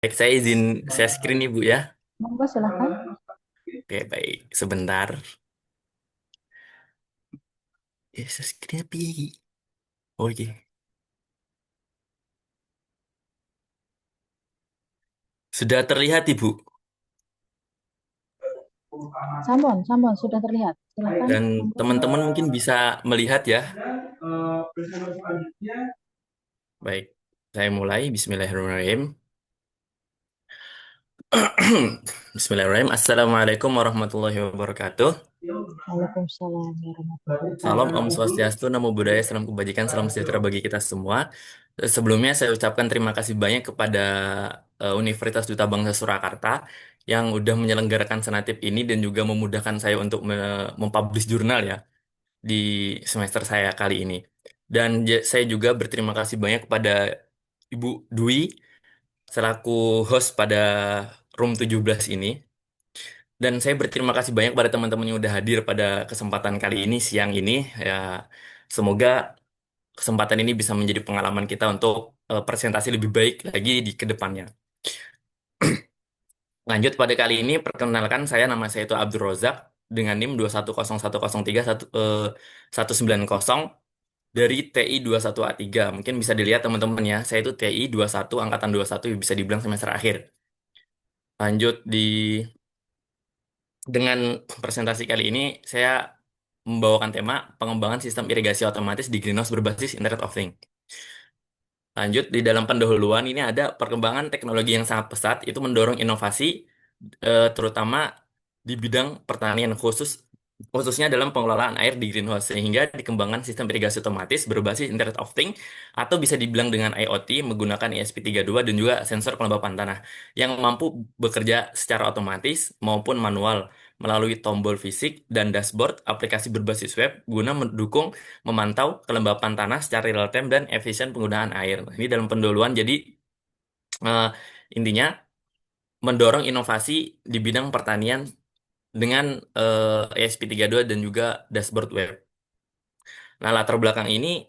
Baik, saya izin share screen Ibu ya. Monggo silakan. Oke, baik. Sebentar. Share screen apa ya? Oke. Sudah terlihat Ibu. Sampun, sampun sudah terlihat. Silakan. Dan Monggo. teman-teman mungkin bisa melihat ya. Baik. Saya mulai. Bismillahirrahmanirrahim. Bismillahirrahmanirrahim. Assalamualaikum warahmatullahi wabarakatuh. Waalaikumsalam warahmatullahi Salam Om wabarakatuh. Swastiastu, Namo Buddhaya, Salam Kebajikan, Salam Sejahtera bagi kita semua. Sebelumnya saya ucapkan terima kasih banyak kepada Universitas Duta Bangsa Surakarta yang udah menyelenggarakan senatip ini dan juga memudahkan saya untuk mempublish jurnal ya di semester saya kali ini. Dan saya juga berterima kasih banyak kepada Ibu Dwi selaku host pada Room 17 ini. Dan saya berterima kasih banyak pada teman-teman yang udah hadir pada kesempatan kali ini, siang ini. Ya, semoga kesempatan ini bisa menjadi pengalaman kita untuk presentasi lebih baik lagi di kedepannya. Lanjut pada kali ini, perkenalkan saya, nama saya itu Abdul Rozak dengan NIM 210103190 dari TI 21A3. Mungkin bisa dilihat teman-teman ya, saya itu TI 21 angkatan 21 bisa dibilang semester akhir. Lanjut dengan presentasi kali ini saya membawakan tema pengembangan sistem irigasi otomatis di greenhouse berbasis Internet of Things. Lanjut, di dalam pendahuluan ini ada perkembangan teknologi yang sangat pesat, itu mendorong inovasi, terutama di bidang pertanian khususnya dalam pengelolaan air di greenhouse, sehingga dikembangkan sistem irigasi otomatis berbasis Internet of Things, atau bisa dibilang dengan IoT, menggunakan ESP32 dan juga sensor kelembapan tanah, yang mampu bekerja secara otomatis maupun manual, melalui tombol fisik dan dashboard aplikasi berbasis web, guna mendukung memantau kelembapan tanah secara real time dan efisien penggunaan air. Nah, ini dalam pendahuluan, jadi eh, intinya mendorong inovasi di bidang pertanian dengan ESP32 dan juga dashboard web. Nah, latar belakang ini,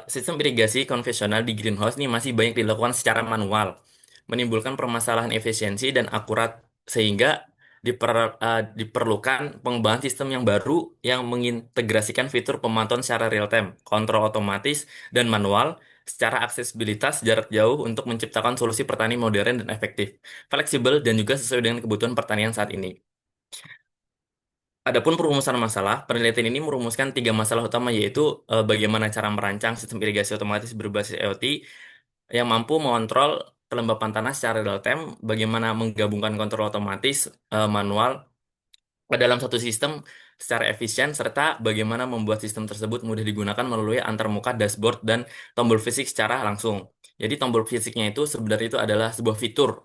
sistem irigasi konvensional di greenhouse ini masih banyak dilakukan secara manual, menimbulkan permasalahan efisiensi dan akurat, sehingga diperlukan pengembangan sistem yang baru yang mengintegrasikan fitur pemantauan secara real time, kontrol otomatis dan manual, secara aksesibilitas jarak jauh untuk menciptakan solusi pertanian modern dan efektif, fleksibel dan juga sesuai dengan kebutuhan pertanian saat ini. Adapun perumusan masalah, penelitian ini merumuskan tiga masalah utama, yaitu bagaimana cara merancang sistem irigasi otomatis berbasis IoT yang mampu mengontrol kelembapan tanah secara real time, bagaimana menggabungkan kontrol otomatis manual ke dalam satu sistem secara efisien, serta bagaimana membuat sistem tersebut mudah digunakan melalui antarmuka dashboard dan tombol fisik secara langsung. Jadi tombol fisiknya itu sebenarnya itu adalah sebuah fitur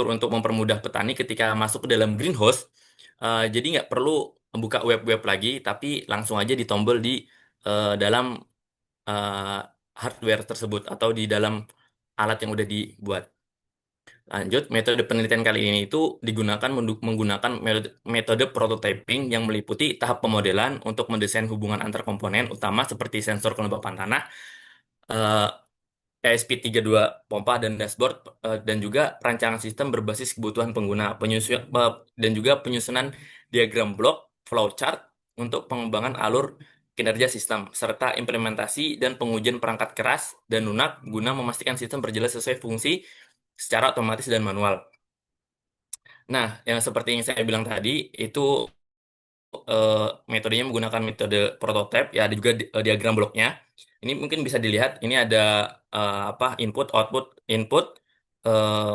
untuk mempermudah petani ketika masuk ke dalam greenhouse. Jadi nggak perlu membuka web-web lagi, tapi langsung aja ditombol di dalam eh, hardware tersebut atau di dalam alat yang udah dibuat. Lanjut, metode penelitian kali ini itu digunakan menggunakan metode prototyping yang meliputi tahap pemodelan untuk mendesain hubungan antar komponen utama seperti sensor kelembapan tanah, eh, ESP32 pompa dan dashboard, dan juga rancangan sistem berbasis kebutuhan pengguna, dan juga penyusunan diagram blok, flowchart untuk pengembangan alur kinerja sistem, serta implementasi dan pengujian perangkat keras dan lunak guna memastikan sistem berjalan sesuai fungsi secara otomatis dan manual. Nah, yang seperti yang saya bilang tadi, itu eh, metodenya menggunakan metode prototype, ya ada juga diagram bloknya. Ini mungkin bisa dilihat, ini ada apa input, output, input,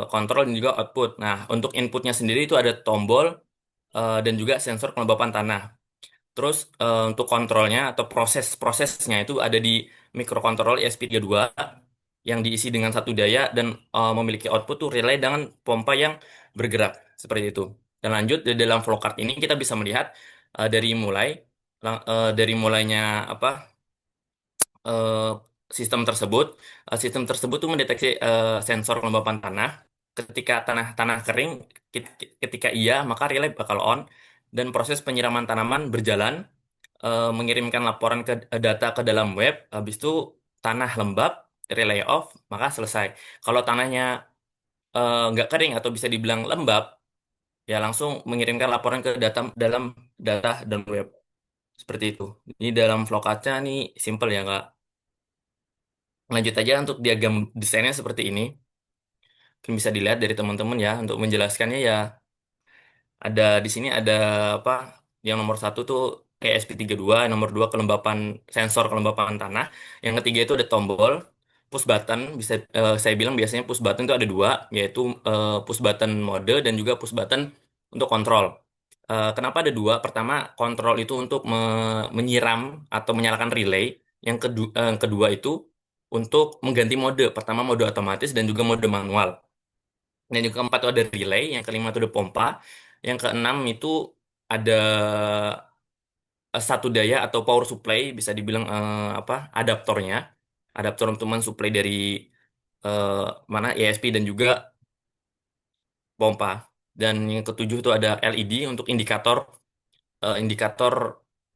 kontrol dan juga output. Nah, untuk inputnya sendiri itu ada tombol dan juga sensor kelembapan tanah. Terus untuk kontrolnya atau prosesnya itu ada di microcontroller ESP32 yang diisi dengan satu daya dan memiliki output tuh relay dengan pompa yang bergerak seperti itu. Dan lanjut di dalam flowchart ini kita bisa melihat dari mulainya apa eh, sistem tersebut tuh mendeteksi sensor kelembapan tanah. Ketika tanah kering, ketika iya maka relay bakal on dan proses penyiraman tanaman berjalan, mengirimkan laporan data ke dalam web. Habis itu tanah lembab, relay off, maka selesai. Kalau tanahnya nggak kering atau bisa dibilang lembab, ya langsung mengirimkan laporan ke data dalam data dan web seperti itu. Ini dalam Flowcard-nya nih simple ya Kak. Lanjut aja untuk diagram desainnya seperti ini. Mungkin bisa dilihat dari teman-teman ya. Untuk menjelaskannya ya ada di sini ada apa? Yang nomor satu tuh ESP32, yang nomor dua kelembapan sensor kelembapan tanah, yang ketiga itu ada tombol push button. Bisa saya bilang biasanya push button itu ada dua, yaitu push button mode dan juga push button untuk kontrol. Kenapa ada dua? Pertama, kontrol itu untuk menyiram atau menyalakan relay. Yang kedua itu untuk mengganti mode. Pertama mode otomatis dan juga mode manual. Dan yang keempat itu ada relay, yang kelima itu ada pompa, yang keenam itu ada satu daya atau power supply, bisa dibilang apa adaptornya, adaptor untuk mensuplai dari eh, mana ESP dan juga pompa. Dan yang ketujuh itu ada LED untuk indikator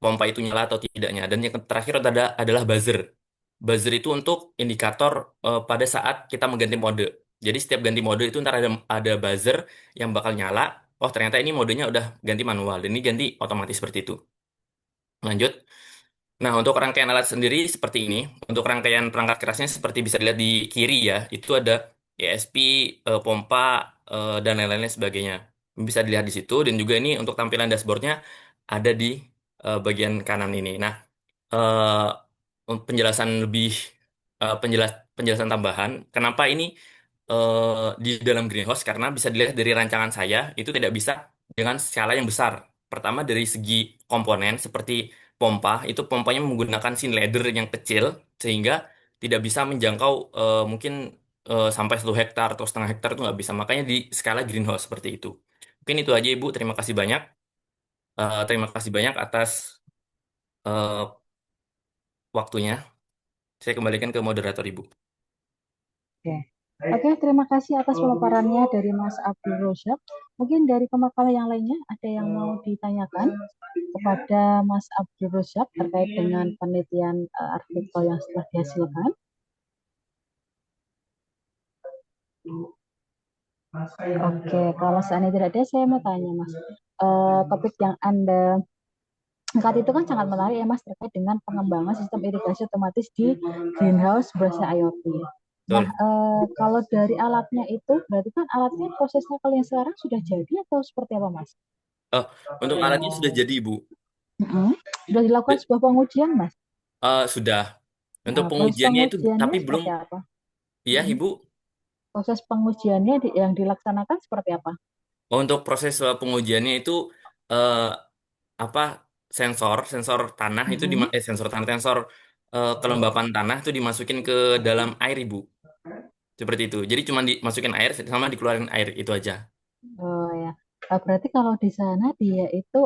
pompa itu nyala atau tidaknya. Dan yang terakhir adalah buzzer. Buzzer itu untuk indikator pada saat kita mengganti mode. Jadi setiap ganti mode itu ntar ada buzzer yang bakal nyala. Oh ternyata ini modenya udah ganti manual dan ini ganti otomatis seperti itu. Lanjut. Nah untuk rangkaian alat sendiri seperti ini. Untuk rangkaian perangkat kerasnya seperti bisa dilihat di kiri ya. Itu ada ESP, pompa, dan lain-lain sebagainya. Bisa dilihat di situ dan juga ini untuk tampilan dashboardnya ada di bagian kanan ini. Nah, penjelasan lebih penjelasan tambahan. Kenapa ini di dalam greenhouse? Karena bisa dilihat dari rancangan saya itu tidak bisa dengan skala yang besar. Pertama dari segi komponen seperti pompa, itu pompanya menggunakan sin ladder yang kecil sehingga tidak bisa menjangkau mungkin sampai 1 hektar atau setengah hektar itu nggak bisa. Makanya di skala greenhouse seperti itu. Mungkin itu aja Ibu. Terima kasih banyak. Terima kasih banyak atas eh, waktunya. Saya kembalikan ke moderator Ibu. Oke. Oke, terima kasih atas pemaparannya dari Mas Abdul Rosyad. Mungkin dari pemaparan yang lainnya ada yang mau ditanyakan kepada Mas Abdul Rosyad terkait dengan penelitian artikel yang setelah dihasilkan. Oke, kalau seandainya tidak ada, saya mau tanya Mas. Topik yang Anda angkat itu kan sangat menarik ya Mas terkait dengan pengembangan sistem irigasi otomatis di greenhouse berbasis IoT. Nah, Betul. kalau dari alatnya itu berarti kan alatnya prosesnya kalau yang sekarang sudah jadi atau seperti apa Mas? Oh, untuk alatnya sudah jadi Ibu. Mm-mm. Sudah dilakukan Be- sebuah pengujian Mas. sudah. Untuk Proses pengujiannya itu pengujiannya tapi belum seperti apa? ya Mm-mm. Ibu. Proses pengujiannya yang dilaksanakan seperti apa? Oh, untuk proses pengujiannya itu eh, apa sensor tanah itu Mm-mm. sensor tanah sensor kelembapan tanah itu dimasukin ke dalam air Ibu. Seperti itu. Jadi cuma dimasukin air sama dikeluarin air itu aja. Oh ya. Berarti kalau di sana dia itu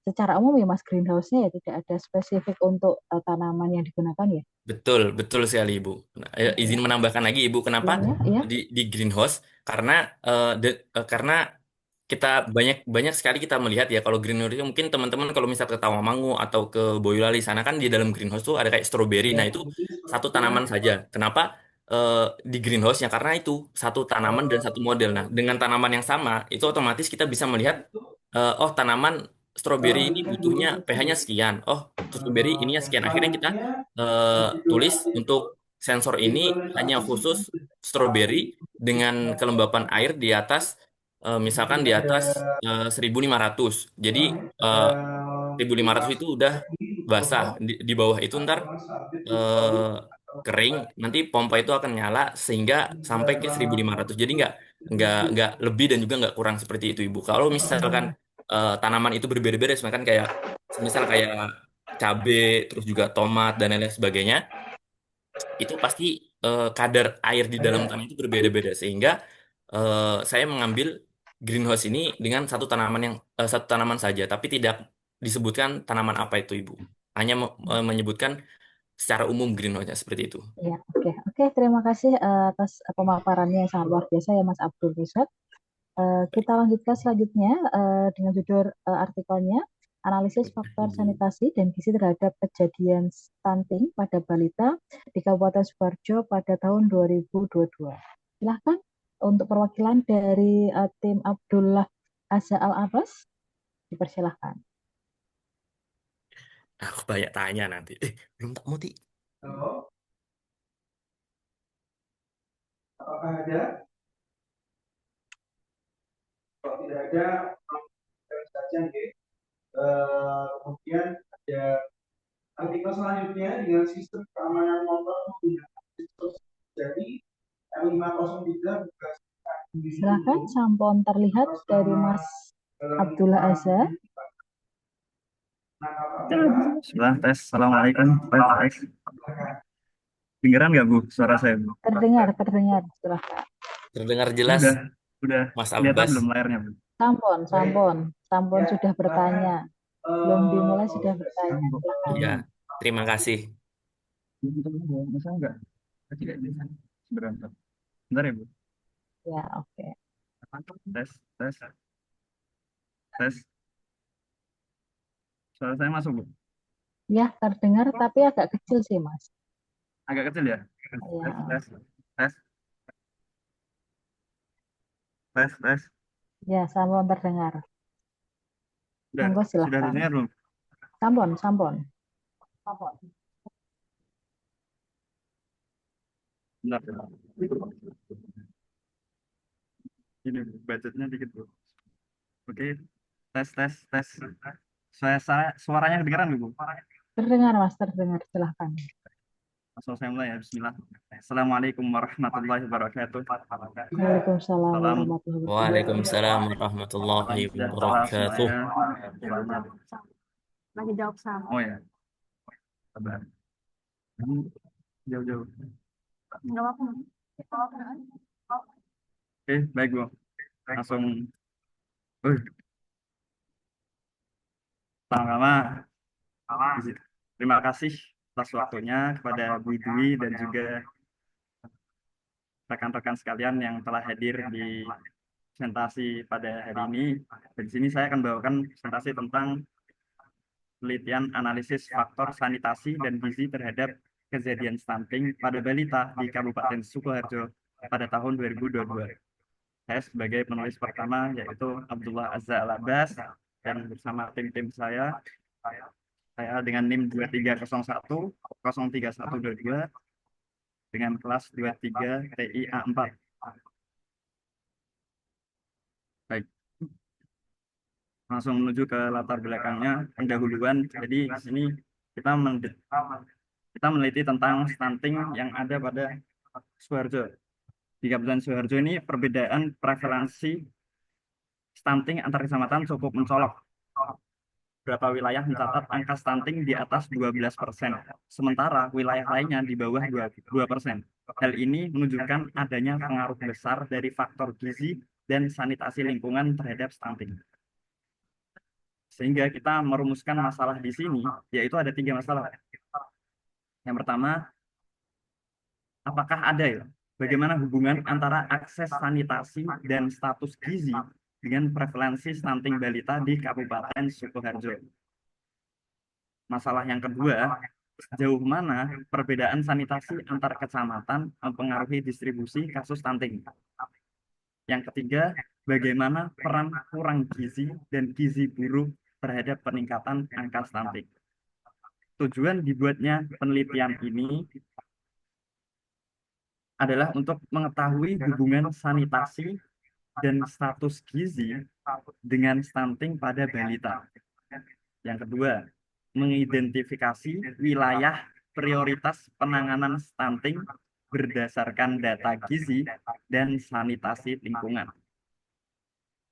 secara umum ya Mas greenhouse-nya ya tidak ada spesifik untuk tanaman yang digunakan ya? Betul, betul sekali Ibu. Nah, izin menambahkan lagi Ibu, kenapa Ya, ya. di greenhouse? Karena karena kita banyak banyak sekali kita melihat ya kalau greenhouse itu mungkin teman-teman kalau misal ke Tawamangu atau ke Boyolali sana kan di dalam greenhouse tuh ada kayak stroberi. Nah, itu satu tanaman saja. Kenapa eh, di greenhouse ya? Karena itu satu tanaman dan satu model. Nah, dengan tanaman yang sama itu otomatis kita bisa melihat oh tanaman stroberi ini butuhnya pH-nya sekian. Oh, stroberi ininya sekian. Akhirnya kita eh, tulis untuk sensor ini hanya khusus stroberi dengan kelembapan air di atas misalkan di atas 1.500. Jadi eh, 1.500 itu udah basah. Di bawah itu ntar eh, kering, nanti pompa itu akan nyala sehingga sampai ke 1.500. Jadi nggak lebih dan juga nggak kurang seperti itu Ibu. Kalau misalkan tanaman itu berbeda-beda, misalkan kayak misal kayak cabe, terus juga tomat dan lain-lain sebagainya, itu pasti kadar air di dalam tanah itu berbeda-beda sehingga saya mengambil greenhouse ini dengan satu tanaman saja, tapi tidak disebutkan tanaman apa itu Ibu. Hanya menyebutkan secara umum greenhouse-nya seperti itu. Ya, oke, oke. Terima kasih atas pemaparannya yang sangat luar biasa ya, Mas Abdul Rizak. Baik. Kita lanjutkan selanjutnya dengan judul artikelnya, analisis faktor sanitasi dan gizi terhadap kejadian stunting pada balita di Kabupaten Sidoarjo pada tahun 2022. Silahkan. untuk perwakilan dari tim Abdullah Azza Al Abbas, dipersilahkan. Aku banyak tanya nanti. Belum tak muti. Halo, apakah ada? Kalau tidak ada, terus saja nih. Kemudian ada artikel selanjutnya dengan sistem keamanan motor menggunakan sistem jadi M503 bekas Silakan, sampon terlihat dari Mas Abdullah Azza. Sudah tes. Assalamualaikum. Tes. Dengeran nggak Bu suara saya Bu? Terdengar, terdengar. Silakan. Terdengar Ini jelas, udah Mas kelihatan Abbas. belum layarnya Bu? Sampon, sampon. Sampon sudah bertanya. Belum dimulai sudah bertanya. Silakan. Iya, terima kasih. Masa enggak? Tidak bisa. Berantak. Bentar ya Bu. Ya, oke. Tes, tes, tes. Suara saya masuk Bu? Ya, terdengar tapi agak kecil sih, Mas. Agak kecil ya? Tes, Ya, tes, tes, tes, tes. ya, sampon terdengar. Monggo Sudah silakan. didengar belum? Sampon, sampon. Sampon. Bentar. Ini budgetnya dikit Bu. Oke, tes, tes, tes. Suaranya kedengaran Bu? Terdengar, Mas, terdengar. Silakan. Langsung saya mulai ya, Bismillah. Assalamualaikum warahmatullahi wabarakatuh. Waalaikumsalam Salam. warahmatullahi wabarakatuh. Waalaikumsalam Salam warahmatullahi sejahtera wabarakatuh. semuanya. Selamat. Lagi jawab sama. Oh ya, sabar. Jauh-jauh. Enggak apa-apa. Oke, baik Bu. Langsung. Pertama-tama, terima kasih atas waktunya kepada Bu Dwi dan juga rekan-rekan sekalian yang telah hadir di presentasi pada hari ini. Di sini saya akan bawakan presentasi tentang penelitian analisis faktor sanitasi dan gizi terhadap kejadian stunting pada balita di Kabupaten Sukoharjo pada tahun 2022. Saya sebagai penulis pertama yaitu Abdullah Azza Al Abbas dan bersama tim-tim saya dengan NIM 2301 03122 dengan kelas 23 TIA 4. Baik, langsung menuju ke latar belakangnya pendahuluan. Jadi di sini kita meneliti tentang stunting yang ada pada Sukoharjo. Di Kabupaten Sukoharjo ini perbedaan prevalensi stunting antar kecamatan cukup mencolok. Beberapa wilayah mencatat angka stunting di atas 12%, sementara wilayah lainnya di bawah 2%. Hal ini menunjukkan adanya pengaruh besar dari faktor gizi dan sanitasi lingkungan terhadap stunting. Sehingga kita merumuskan masalah di sini, yaitu ada 3 masalah. Yang pertama, apakah ada ya? Bagaimana hubungan antara akses sanitasi dan status gizi dengan prevalensi stunting balita di Kabupaten Sukoharjo? Masalah yang kedua, sejauh mana perbedaan sanitasi antar kecamatan mempengaruhi distribusi kasus stunting? Yang ketiga, bagaimana peran kurang gizi dan gizi buruk terhadap peningkatan angka stunting? Tujuan dibuatnya penelitian ini adalah untuk mengetahui hubungan sanitasi dan status gizi dengan stunting pada balita. Yang kedua, mengidentifikasi wilayah prioritas penanganan stunting berdasarkan data gizi dan sanitasi lingkungan.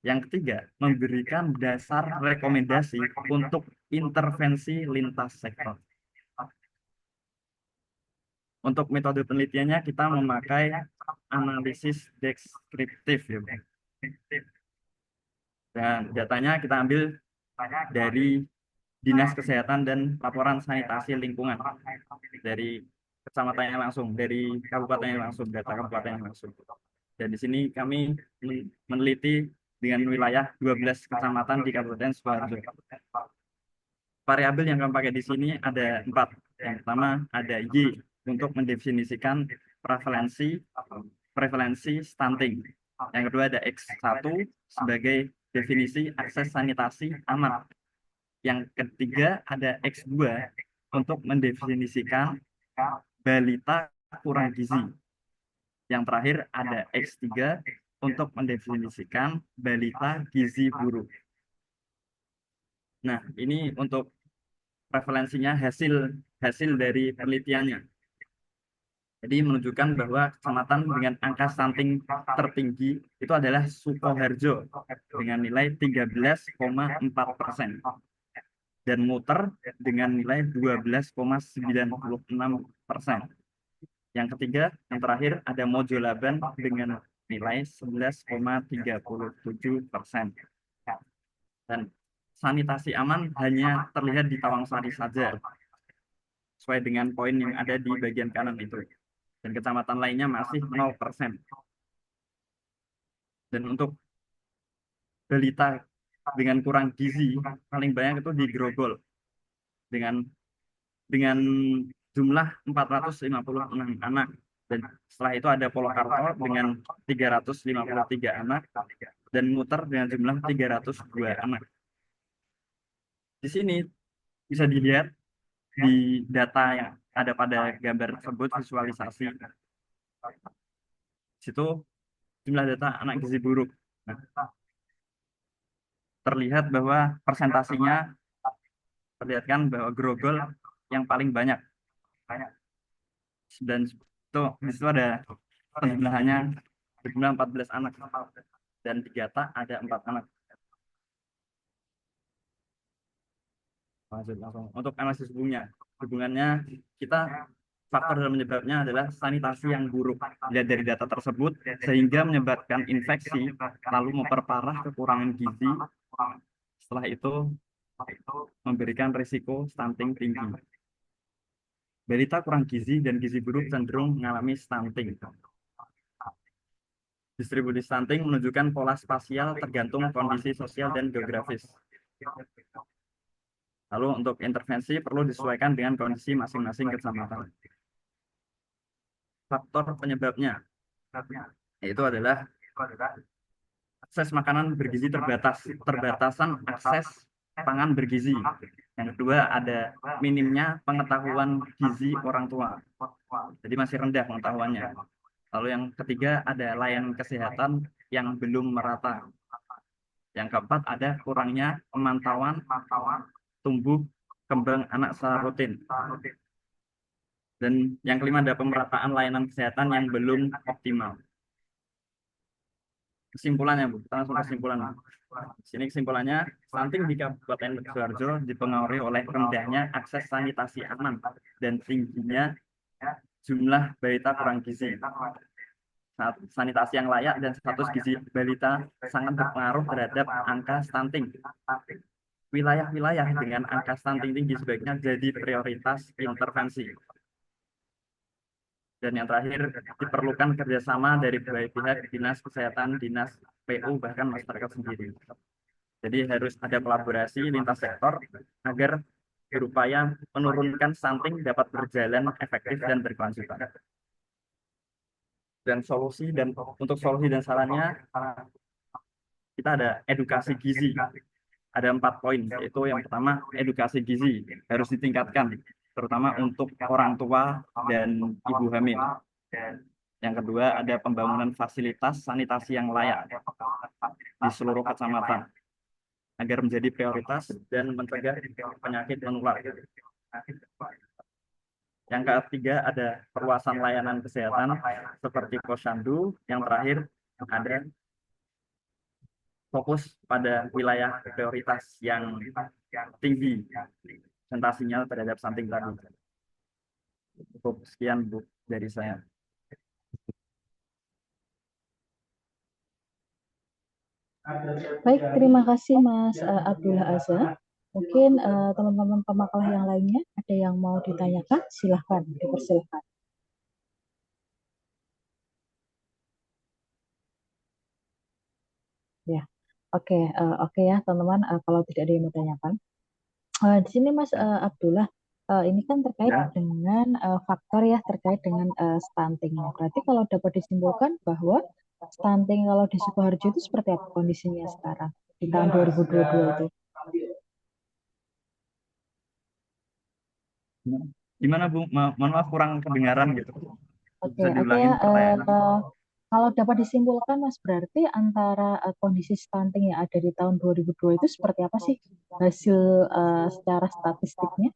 Yang ketiga, memberikan dasar rekomendasi untuk intervensi lintas sektor. Untuk metode penelitiannya kita memakai analisis deskriptif ya. Dan datanya kita ambil dari Dinas Kesehatan dan Laporan Sanitasi Lingkungan dari kecamatannya langsung, dari kabupatennya langsung, data kabupatennya langsung. Dan di sini kami meneliti dengan wilayah 12 kecamatan di Kabupaten Sukoharjo. Variabel yang kami pakai di sini ada 4. Yang pertama ada Y untuk mendefinisikan prevalensi prevalensi stunting. Yang kedua ada X1 sebagai definisi akses sanitasi aman. Yang ketiga ada X2 untuk mendefinisikan balita kurang gizi. Yang terakhir ada X3 untuk mendefinisikan balita gizi buruk. Nah, ini untuk prevalensinya hasil dari penelitiannya. Jadi menunjukkan bahwa kecamatan dengan angka stunting tertinggi itu adalah Sukoharjo dengan nilai 13,4% dan Muter dengan nilai 12,96%. Yang ketiga, yang terakhir ada Mojolaban dengan nilai 11,37%. Dan sanitasi aman hanya terlihat di Tawangsari saja, sesuai dengan poin yang ada di bagian kanan itu. Dan kecamatan lainnya masih 0%. Dan untuk balita dengan kurang gizi, paling banyak itu di Grogol dengan jumlah 456 anak. Dan setelah itu ada Polokarto dengan 353 anak dan Muter dengan jumlah 302 anak. Di sini bisa dilihat di data yang ada pada gambar tersebut, visualisasi. Di situ jumlah data anak gizi buruk. Nah, terlihat bahwa persentasinya perlihatkan bahwa Grogol yang paling banyak. Dan itu di situ ada penjumlahannya berjumlah 14 anak dan di Gata ada 4 anak. Lanjut langsung untuk analisis hubungannya kita faktor dalam penyebabnya adalah sanitasi yang buruk. Dilihat dari data tersebut sehingga menyebabkan infeksi lalu memperparah kekurangan gizi, setelah itu memberikan risiko stunting tinggi. Balita kurang gizi dan gizi buruk cenderung mengalami stunting. Distribusi stunting menunjukkan pola spasial tergantung kondisi sosial dan geografis. Lalu untuk intervensi perlu disesuaikan dengan kondisi masing-masing kecamatan. Faktor penyebabnya yaitu adalah akses makanan bergizi terbatasan akses pangan bergizi. Yang kedua ada minimnya pengetahuan gizi orang tua. Jadi masih rendah pengetahuannya. Lalu yang ketiga ada layanan kesehatan yang belum merata. Yang keempat ada kurangnya pemantauan tumbuh kembang anak secara rutin. Dan yang kelima ada pemerataan layanan kesehatan yang belum optimal. Kesimpulannya, Bu, kita langsung kesimpulan. Sini kesimpulannya, stunting di Kabupaten Sidoarjo dipengaruhi oleh rendahnya akses sanitasi aman dan tingginya jumlah balita kurang gizi. Sanitasi yang layak dan status gizi balita sangat berpengaruh terhadap angka stunting. Wilayah-wilayah dengan angka stunting tinggi sebaiknya jadi prioritas intervensi. Dan yang terakhir, diperlukan kerjasama dari berbagai pihak, dinas kesehatan, dinas PU, bahkan masyarakat sendiri. Jadi harus ada kolaborasi lintas sektor agar berupaya menurunkan stunting dapat berjalan efektif dan berkelanjutan. Dan untuk solusi dan sarannya, kita ada edukasi gizi. Ada 4 poin, yaitu yang pertama edukasi gizi harus ditingkatkan, terutama untuk orang tua dan ibu hamil. Yang kedua ada pembangunan fasilitas sanitasi yang layak di seluruh kecamatan agar menjadi prioritas dan mencegah penyakit menular. Yang ketiga ada perluasan layanan kesehatan seperti posyandu. Yang terakhir ada fokus pada wilayah prioritas yang tinggi presentasinya terhadap stunting tadi. Cukup sekian, Bu, dari saya. Baik, terima kasih Mas Abdullah Azza. Mungkin teman-teman pemakalah yang lainnya ada yang mau ditanyakan, silahkan, dipersilahkan. Ya, oke, oke ya teman-teman. Kalau tidak ada yang mau tanyakan, di sini Mas Abdullah, Ini kan terkait Ya. dengan faktor ya, terkait dengan stuntingnya. Berarti kalau dapat disimpulkan bahwa stunting kalau di Sukoharjo itu seperti apa kondisinya sekarang di tahun 2022 itu? Gimana Bu? Mohon maaf kurang kedengaran gitu. Oke, Bisa oke ya. diulangin pertanyaannya? Kalau dapat disimpulkan, Mas, berarti antara kondisi stunting yang ada di tahun 2002 itu seperti apa sih hasil secara statistiknya?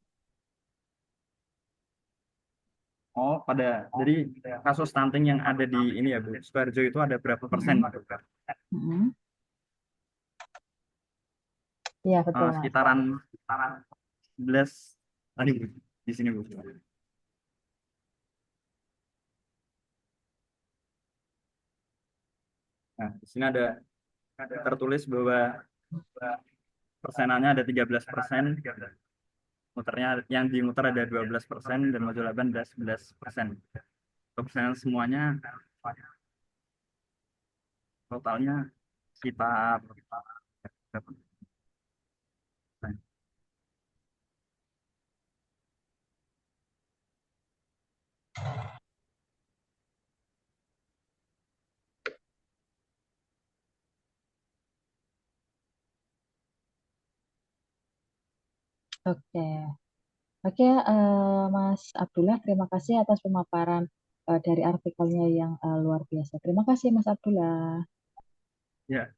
Oh, jadi kasus stunting yang ada di ini ya Bu, Sukoharjo itu ada berapa persen Mm-mm. gitu kan? Mm-mm. Iya, betul, Mas. Sekitaran 11 tadi Bu, di sini Bu. Nah, di sini ada tertulis bahwa persenannya ada 13%, muternya yang dimuter ada 12% dan maju 8 ada 11%. Persenan semuanya totalnya sekitar berapa? Oke. Oke, Mas Abdullah, terima kasih atas pemaparan dari artikelnya yang luar biasa. Terima kasih, Mas Abdullah. Ya,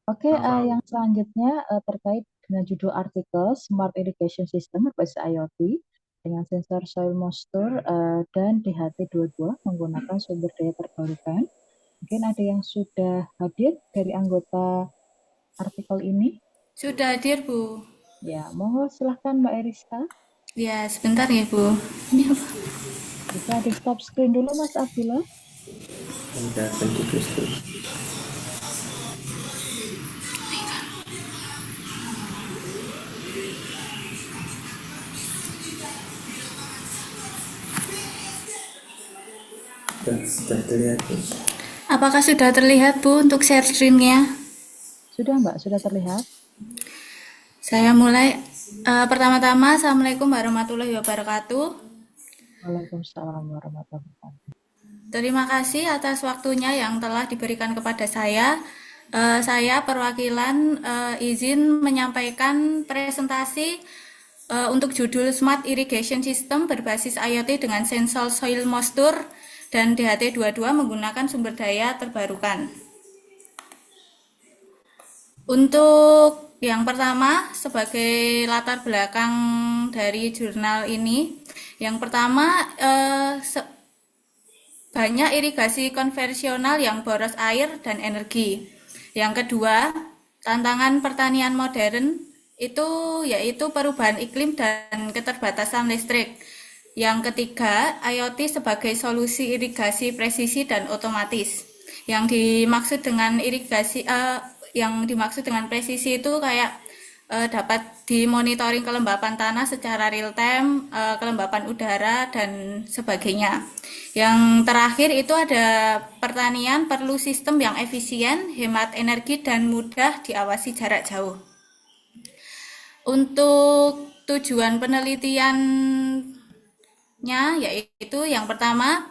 Oke, sama-sama Bu. yang selanjutnya terkait dengan judul artikel Smart Irrigation System berbasis IoT dengan sensor soil moisture dan DHT22 menggunakan sumber daya terbarukan. Mungkin ada yang sudah hadir dari anggota artikel ini. Sudah hadir, Bu. Ya, mohon silahkan Mbak Eriska. Ya, sebentar ya, Bu. Ini apa? Bisa di stop screen dulu, Mas Abdullah. Sudah terlihat. Apakah sudah terlihat, Bu, untuk share screen-nya? Sudah, Mbak, sudah terlihat. Saya mulai. Pertama-tama, Assalamualaikum warahmatullahi wabarakatuh. Waalaikumsalam warahmatullahi wabarakatuh. Terima kasih atas waktunya yang telah diberikan kepada saya. Saya perwakilan izin menyampaikan presentasi untuk judul Smart Irrigation System berbasis IoT dengan sensor soil moisture dan DHT22 menggunakan sumber daya terbarukan. Untuk yang pertama, sebagai latar belakang dari jurnal ini, yang pertama banyak irigasi konvensional yang boros air dan energi. Yang kedua, tantangan pertanian modern itu yaitu perubahan iklim dan keterbatasan listrik. Yang ketiga, IoT sebagai solusi irigasi presisi dan otomatis. Yang dimaksud dengan presisi itu kayak dapat dimonitoring kelembapan tanah secara real time, kelembapan udara dan sebagainya. Yang terakhir itu ada pertanian perlu sistem yang efisien, hemat energi dan mudah diawasi jarak jauh. Untuk tujuan penelitiannya yaitu yang pertama.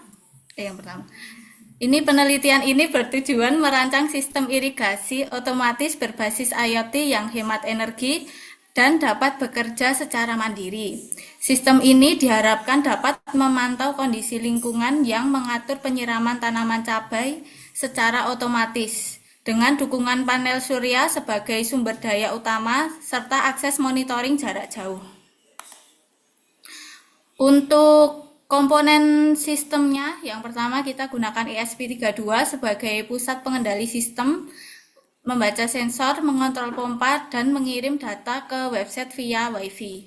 Ini penelitian ini bertujuan merancang sistem irigasi otomatis berbasis IoT yang hemat energi dan dapat bekerja secara mandiri. Sistem ini diharapkan dapat memantau kondisi lingkungan yang mengatur penyiraman tanaman cabai secara otomatis dengan dukungan panel surya sebagai sumber daya utama serta akses monitoring jarak jauh. Untuk komponen sistemnya, yang pertama kita gunakan ESP32 sebagai pusat pengendali sistem, membaca sensor, mengontrol pompa, dan mengirim data ke website via Wi-Fi.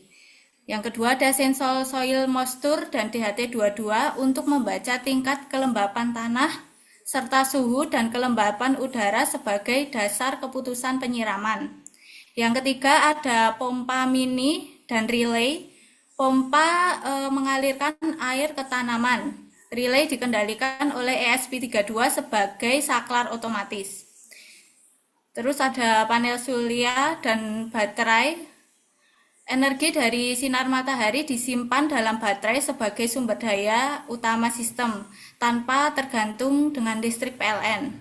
Yang kedua ada sensor soil moisture dan DHT22 untuk membaca tingkat kelembapan tanah serta suhu dan kelembapan udara sebagai dasar keputusan penyiraman. Yang ketiga ada pompa mini dan relay. Pompa mengalirkan air ke tanaman. Relay dikendalikan oleh ESP32 sebagai saklar otomatis. Terus ada panel surya dan baterai Energi dari sinar matahari disimpan dalam baterai sebagai sumber daya utama sistem tanpa tergantung dengan listrik PLN.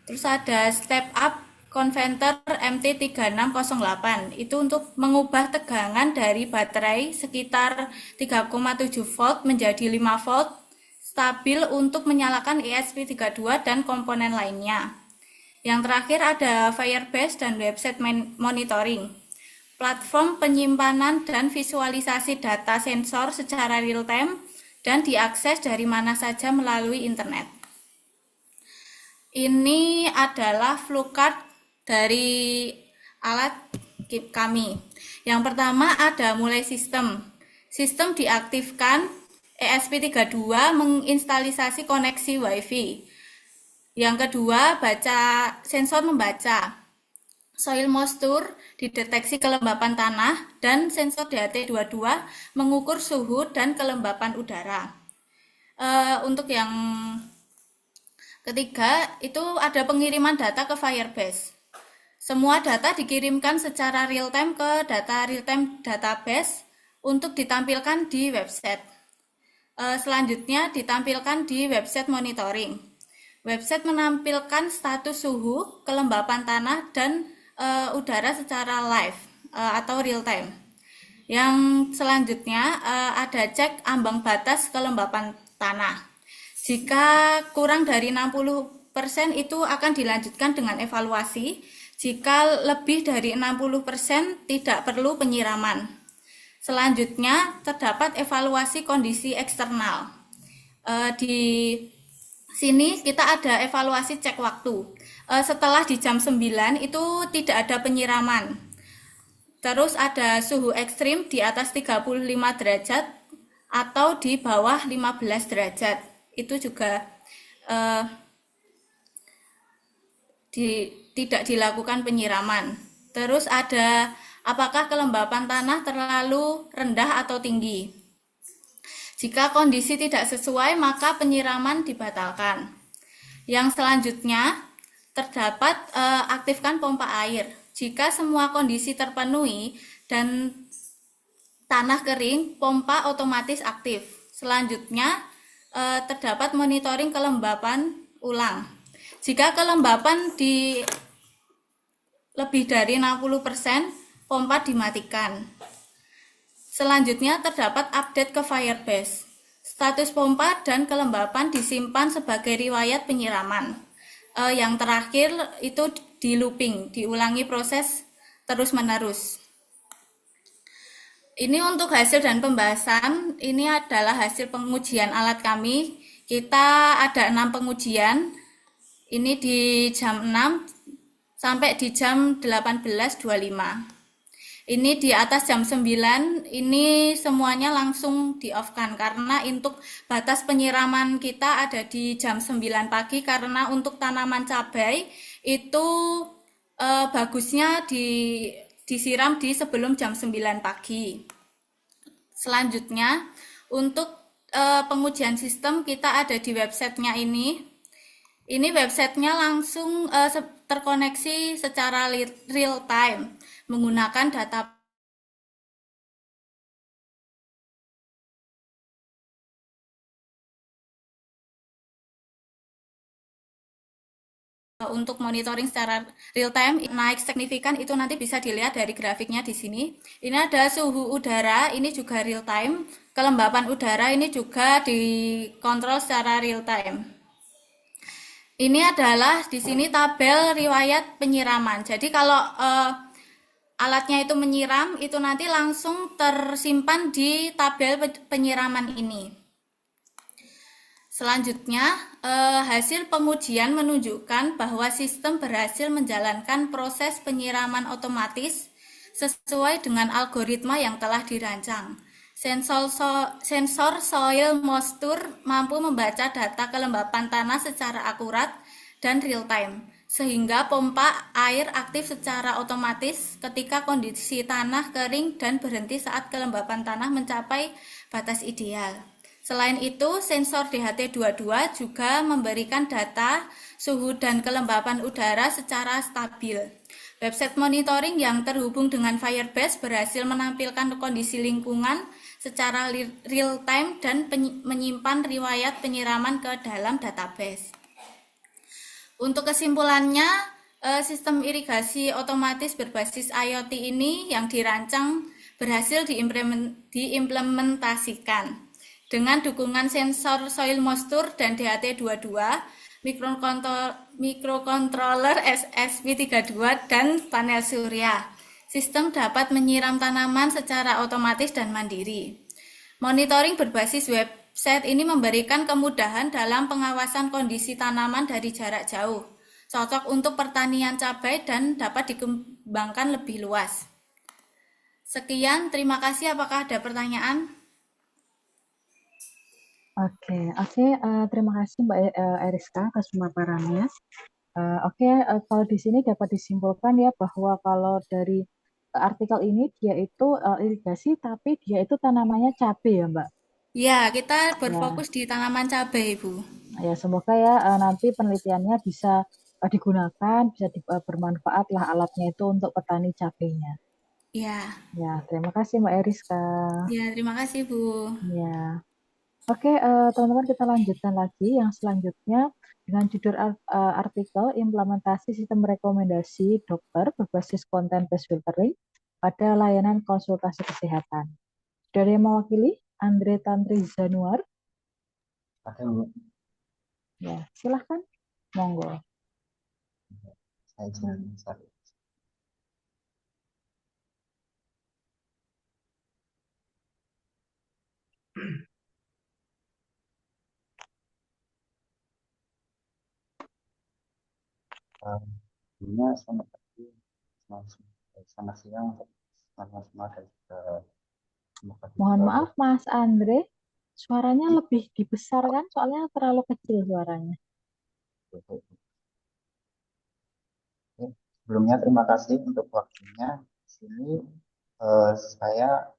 Terus ada step up converter MT3608, itu untuk mengubah tegangan dari baterai sekitar 3,7 volt menjadi 5 volt stabil untuk menyalakan ESP32 dan komponen lainnya. Yang terakhir ada Firebase dan website monitoring, platform penyimpanan dan visualisasi data sensor secara real time dan diakses dari mana saja melalui internet. Ini adalah flowchart dari alat kami. Yang pertama ada mulai sistem. Sistem diaktifkan, ESP32 menginstalisasi koneksi WiFi. Yang kedua, sensor membaca. Soil moisture dideteksi kelembapan tanah, dan sensor DHT22 mengukur suhu dan kelembapan udara. Untuk yang ketiga, itu ada pengiriman data ke Firebase. Semua data dikirimkan secara real-time ke data real-time database untuk ditampilkan di website. Selanjutnya ditampilkan di website monitoring. Website menampilkan status suhu, kelembapan tanah, dan udara secara live atau real time. Yang selanjutnya ada cek ambang batas kelembapan tanah. Jika kurang dari 60% itu akan dilanjutkan dengan evaluasi. Jika lebih dari 60% tidak perlu penyiraman. Selanjutnya terdapat evaluasi kondisi eksternal. Di sini kita ada evaluasi cek waktu. Setelah di jam 9 itu tidak ada penyiraman. Terus ada suhu ekstrim di atas 35 derajat atau di bawah 15 derajat. Itu juga tidak dilakukan penyiraman. Terus ada apakah kelembapan tanah terlalu rendah atau tinggi. Jika kondisi tidak sesuai, maka penyiraman dibatalkan. Yang selanjutnya, terdapat aktifkan pompa air. Jika semua kondisi terpenuhi dan tanah kering, pompa otomatis aktif. Selanjutnya, terdapat monitoring kelembapan ulang. Jika kelembapan lebih dari 60%, pompa dimatikan. Selanjutnya terdapat update ke Firebase. Status pompa dan kelembapan disimpan sebagai riwayat penyiraman. Yang terakhir itu di looping, diulangi proses terus-menerus. Ini untuk hasil dan pembahasan, ini adalah hasil pengujian alat kami. Kita ada 6 pengujian, ini di jam 6 sampai di jam 18.25. Ini di atas jam 9, ini semuanya langsung di-off-kan karena untuk batas penyiraman kita ada di jam 9 pagi karena untuk tanaman cabai itu bagusnya disiram di sebelum jam 9 pagi. Selanjutnya, untuk pengujian sistem kita ada di websitenya ini. Ini websitenya langsung terkoneksi secara real time menggunakan data untuk monitoring secara real time naik signifikan, itu nanti bisa dilihat dari grafiknya di sini. Ini ada suhu udara, ini juga real time. Kelembapan udara ini juga dikontrol secara real time. Ini adalah di sini tabel riwayat penyiraman. Jadi kalau alatnya itu menyiram, itu nanti langsung tersimpan di tabel penyiraman ini. Selanjutnya, hasil pengujian menunjukkan bahwa sistem berhasil menjalankan proses penyiraman otomatis sesuai dengan algoritma yang telah dirancang. Sensor soil moisture mampu membaca data kelembapan tanah secara akurat dan real time, sehingga pompa air aktif secara otomatis ketika kondisi tanah kering dan berhenti saat kelembapan tanah mencapai batas ideal. Selain itu, sensor DHT22 juga memberikan data suhu dan kelembapan udara secara stabil. Website monitoring yang terhubung dengan Firebase berhasil menampilkan kondisi lingkungan secara real-time dan menyimpan riwayat penyiraman ke dalam database. Untuk kesimpulannya, sistem irigasi otomatis berbasis IoT ini yang dirancang berhasil diimplementasikan. Dengan dukungan sensor soil moisture dan DHT22, mikrokontroler SP32 dan panel surya. Sistem dapat menyiram tanaman secara otomatis dan mandiri. Monitoring berbasis website ini memberikan kemudahan dalam pengawasan kondisi tanaman dari jarak jauh, cocok untuk pertanian cabai dan dapat dikembangkan lebih luas. Sekian, terima kasih. Apakah ada pertanyaan? Oke, terima kasih Mbak Eriska atas pemaparannya. Kalau di sini dapat disimpulkan ya bahwa kalau dari artikel ini dia itu irigasi, tapi dia itu tanamannya cabai ya Mbak. Ya, kita berfokus di tanaman cabai, Bu. Ya, semoga ya nanti penelitiannya bisa digunakan, bisa bermanfaat lah alatnya itu untuk petani cabainya. Ya, Ya, terima kasih Mbak Eriska. ya, terima kasih, Bu. Ya. Oke, teman-teman kita lanjutkan lagi yang selanjutnya dengan judul artikel implementasi sistem rekomendasi dokter berbasis content based filtering pada layanan konsultasi kesehatan. Sudah ada yang mewakili? Andre Tantri Zanuar. Ya, silahkan. Monggo. Sebelumnya selamat pagi, selamat siang untuk teman-teman semua dan juga Mohon maaf Mas Andre, suaranya lebih dibesarkan soalnya terlalu kecil suaranya. Oke, sebelumnya terima kasih untuk waktunya. Di sini saya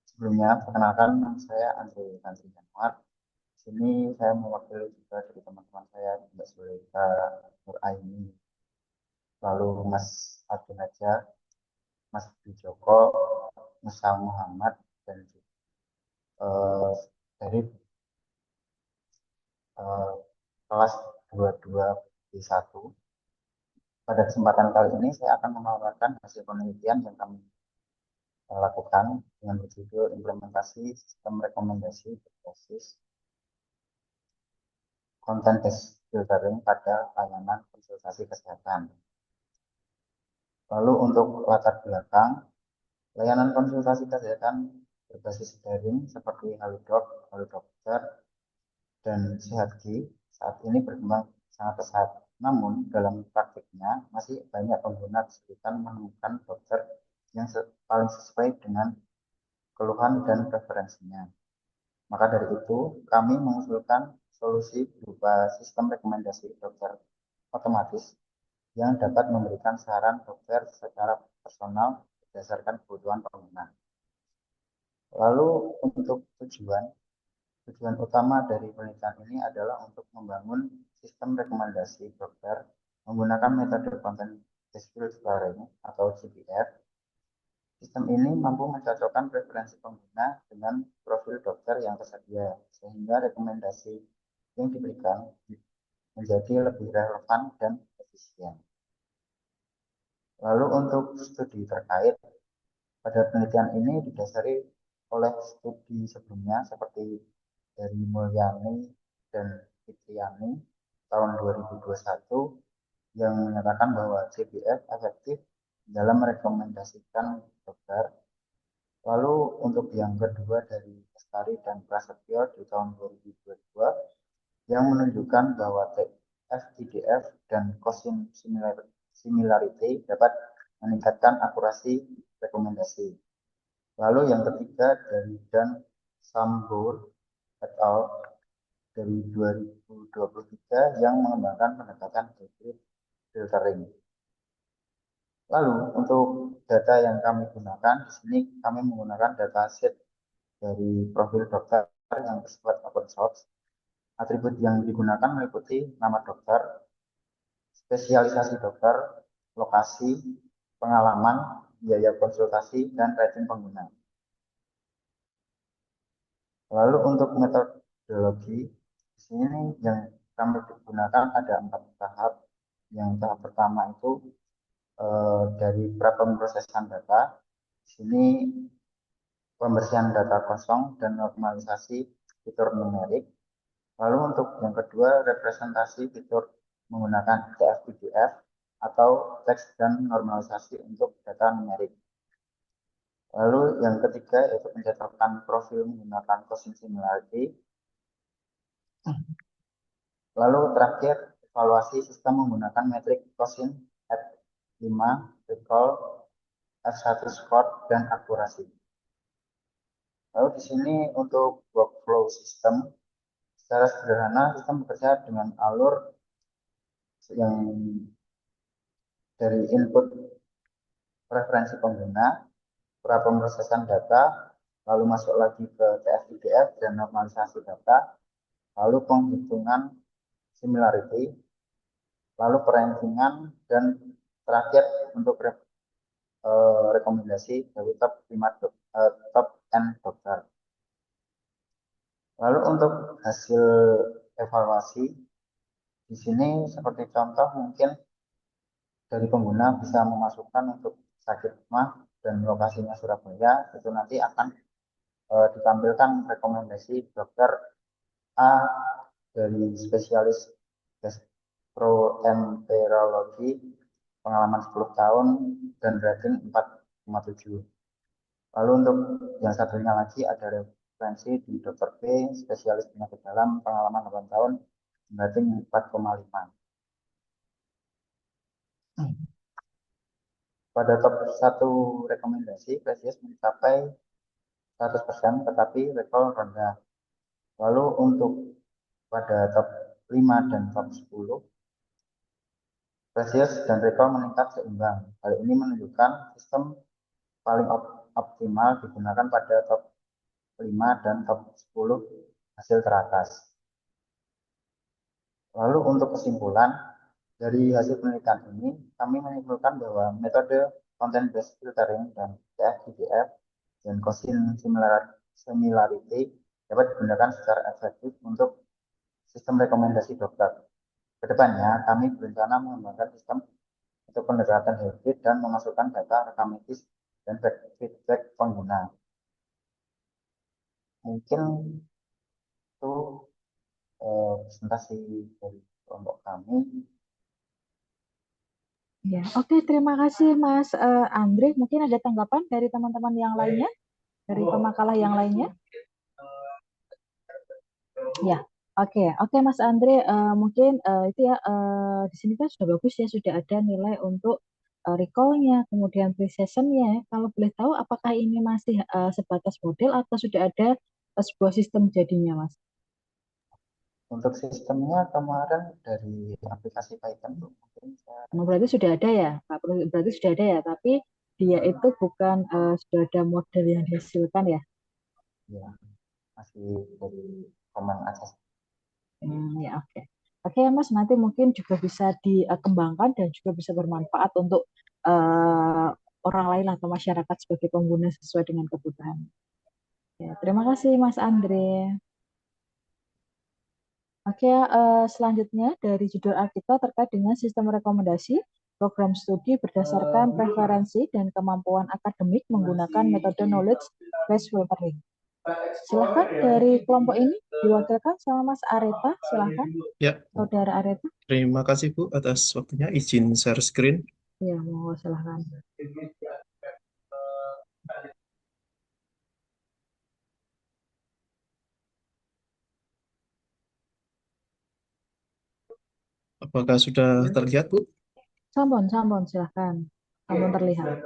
sebelumnya perkenalkan nama saya Andre Tantri Januar. Di sini saya mewakili juga dari teman-teman saya Mbak Sulika, Nur Aini, lalu Mas Adi Naja, Mas Joko, Musa Muhammad dan dari kelas 22B1. Pada kesempatan kali ini saya akan memaparkan hasil penelitian yang kami lakukan dengan berjudul implementasi sistem rekomendasi berbasis content based filtering pada layanan konsultasi kesehatan. Lalu untuk latar belakang, layanan konsultasi kesehatan berbasis daring seperti Halodoc, Halodokter, dan Sehatki saat ini berkembang sangat pesat. Namun dalam praktiknya masih banyak pengguna kesulitan menemukan dokter yang paling sesuai dengan keluhan dan preferensinya. Maka dari itu kami mengusulkan solusi berupa sistem rekomendasi dokter otomatis yang dapat memberikan saran dokter secara personal berdasarkan kebutuhan pengguna. Lalu untuk tujuan utama dari penelitian ini adalah untuk membangun sistem rekomendasi dokter menggunakan metode content based filtering atau CBF. Sistem ini mampu mencocokkan preferensi pengguna dengan profil dokter yang tersedia, sehingga rekomendasi yang diberikan menjadi lebih relevan dan efisien. Lalu untuk studi terkait, pada penelitian ini didasari oleh studi sebelumnya seperti dari Mulyani dan Fitriani tahun 2021 yang menyatakan bahwa CBF efektif dalam merekomendasikan dokter. Lalu untuk yang kedua dari Lestari dan Prasetyo di tahun 2022 yang menunjukkan bahwa FTDF dan COSIN similarity dapat meningkatkan akurasi rekomendasi. Lalu yang ketiga dari Dan Sambur et al. Dari 2023 yang mengembangkan pendekatan hybrid filtering. Lalu untuk data yang kami gunakan, di sini kami menggunakan dataset dari profil dokter yang bersifat open source. Atribut yang digunakan meliputi nama dokter, spesialisasi dokter, lokasi, pengalaman, biaya konsultasi, dan rating pengguna. Lalu untuk metodologi, di sini yang kami gunakan ada 4 tahap. Yang tahap pertama itu dari prapemrosesan data. Di sini pembersihan data kosong dan normalisasi fitur numerik. Lalu untuk yang kedua, representasi fitur menggunakan TF-PDF atau teks dan normalisasi untuk data numerik. Lalu yang ketiga yaitu pencetakan profil menggunakan Gaussian similarity. Lalu terakhir, evaluasi sistem menggunakan metrik Gaussian at 5, recall, F1 score, dan akurasi. Lalu di sini untuk workflow sistem, secara sederhana sistem bekerja dengan alur yang dari input preferensi pengguna, prapemrosesan data, lalu masuk lagi ke TF-IDF dan normalisasi data, lalu penghitungan similarity, lalu perankingan, dan terakhir untuk rekomendasi dari top 10 dokter. Lalu untuk hasil evaluasi, di sini seperti contoh mungkin dari pengguna bisa memasukkan untuk sakit mah dan lokasinya Surabaya, itu nanti akan ditampilkan rekomendasi dokter A dari spesialis gastroenterologi, pengalaman 10 tahun dan rating 4,7. Lalu untuk yang satunya lagi ada referensi di dokter B, spesialis penyakit dalam, pengalaman 8 tahun, rating 4,5. Pada top 1 rekomendasi, presies mencapai 100%, tetapi recall rendah. Lalu untuk pada top 5 dan top 10, presies dan recall meningkat seimbang. Hal ini menunjukkan sistem paling optimal digunakan pada top 5 dan top 10 hasil teratas. Lalu untuk kesimpulan, dari hasil penelitian ini, kami menyimpulkan bahwa metode content-based filtering dan TF-IDF dan Gaussian similarity dapat digunakan secara efektif untuk sistem rekomendasi dokter. Kedepannya, kami berencana mengembangkan sistem untuk pendekatan hybrid dan memasukkan data rekam medis dan feedback pengguna. Mungkin itu presentasi dari kelompok kami. Ya, oke, terima kasih Mas Andre. Mungkin ada tanggapan dari teman-teman yang lainnya, dari pemakalah yang lainnya? Ya, oke Mas Andre, mungkin itu ya di sini kan sudah bagus ya, sudah ada nilai untuk recall-nya, kemudian precision-nya. Kalau boleh tahu, apakah ini masih sebatas model atau sudah ada sebuah sistem jadinya, Mas? Untuk sistemnya kemarin dari aplikasi Python mungkin Berarti sudah ada ya, Pak? Berarti sudah ada ya, tapi dia itu bukan sudah ada model yang dihasilkan ya? ya masih dari command aja. Ya, oke. Oke ya Mas, nanti mungkin juga bisa dikembangkan dan juga bisa bermanfaat untuk orang lain atau masyarakat sebagai pengguna sesuai dengan kebutuhan. Ya, terima kasih Mas Andre. Oke, selanjutnya dari judul kita terkait dengan sistem rekomendasi program studi berdasarkan preferensi dan kemampuan akademik menggunakan metode knowledge based filtering. Silahkan dari kelompok ini diwakilkan sama Mas Areta, silahkan. Ya, Saudara Areta. terima kasih Bu atas waktunya. Izin share screen. Ya, mau silahkan. Apakah sudah terlihat Bu? Sampun, silahkan. Sampun terlihat.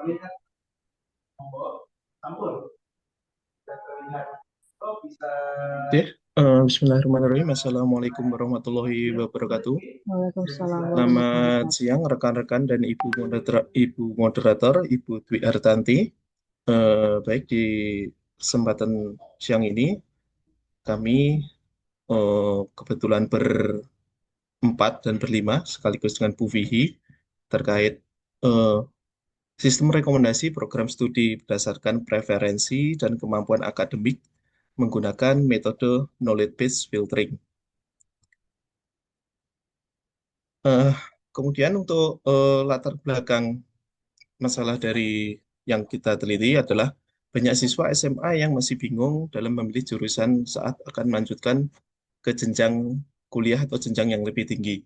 Oke, Bismillahirrahmanirrahim. Assalamualaikum warahmatullahi wabarakatuh. Waalaikumsalam Selamat warahmatullahi siang rekan-rekan dan Ibu moderator, Ibu Dwi Hartanti. Baik, di kesempatan siang ini kami kebetulan berempat dan berlima sekaligus dengan Bu Vihi terkait eh, sistem rekomendasi program studi berdasarkan preferensi dan kemampuan akademik menggunakan metode knowledge-based filtering. Eh, Kemudian untuk latar belakang masalah dari yang kita teliti adalah banyak siswa SMA yang masih bingung dalam memilih jurusan saat akan melanjutkan ke jenjang kuliah atau jenjang yang lebih tinggi.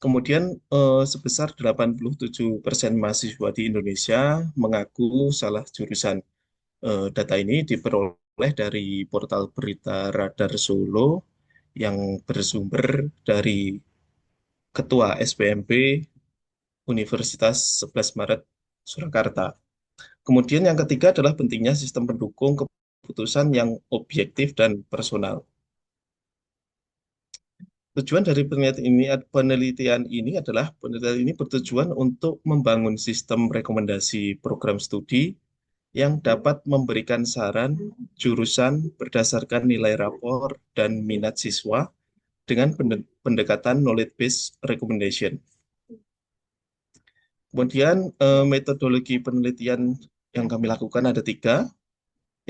Kemudian sebesar 87% mahasiswa di Indonesia mengaku salah jurusan. Data ini diperoleh dari portal berita Radar Solo yang bersumber dari Ketua SBMP Universitas 11 Maret Surakarta. Kemudian yang ketiga adalah pentingnya sistem pendukung keputusan yang objektif dan personal. Tujuan dari penelitian ini bertujuan untuk membangun sistem rekomendasi program studi yang dapat memberikan saran jurusan berdasarkan nilai rapor dan minat siswa dengan pendekatan knowledge-based recommendation. Kemudian metodologi penelitian yang kami lakukan ada tiga.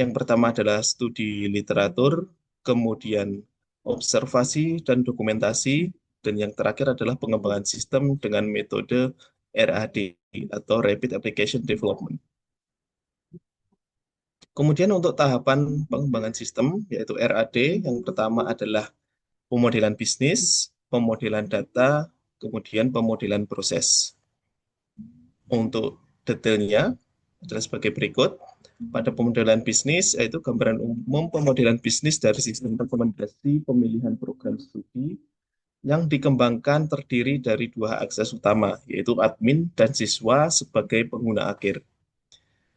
Yang pertama adalah studi literatur, kemudian observasi dan dokumentasi, dan yang terakhir adalah pengembangan sistem dengan metode RAD atau Rapid Application Development. Kemudian untuk tahapan pengembangan sistem, yaitu RAD, yang pertama adalah pemodelan bisnis, pemodelan data, kemudian pemodelan proses. Untuk detailnya adalah sebagai berikut. Pada pemodelan bisnis, yaitu gambaran umum pemodelan bisnis dari sistem rekomendasi pemilihan program studi yang dikembangkan terdiri dari dua akses utama, yaitu admin dan siswa sebagai pengguna akhir.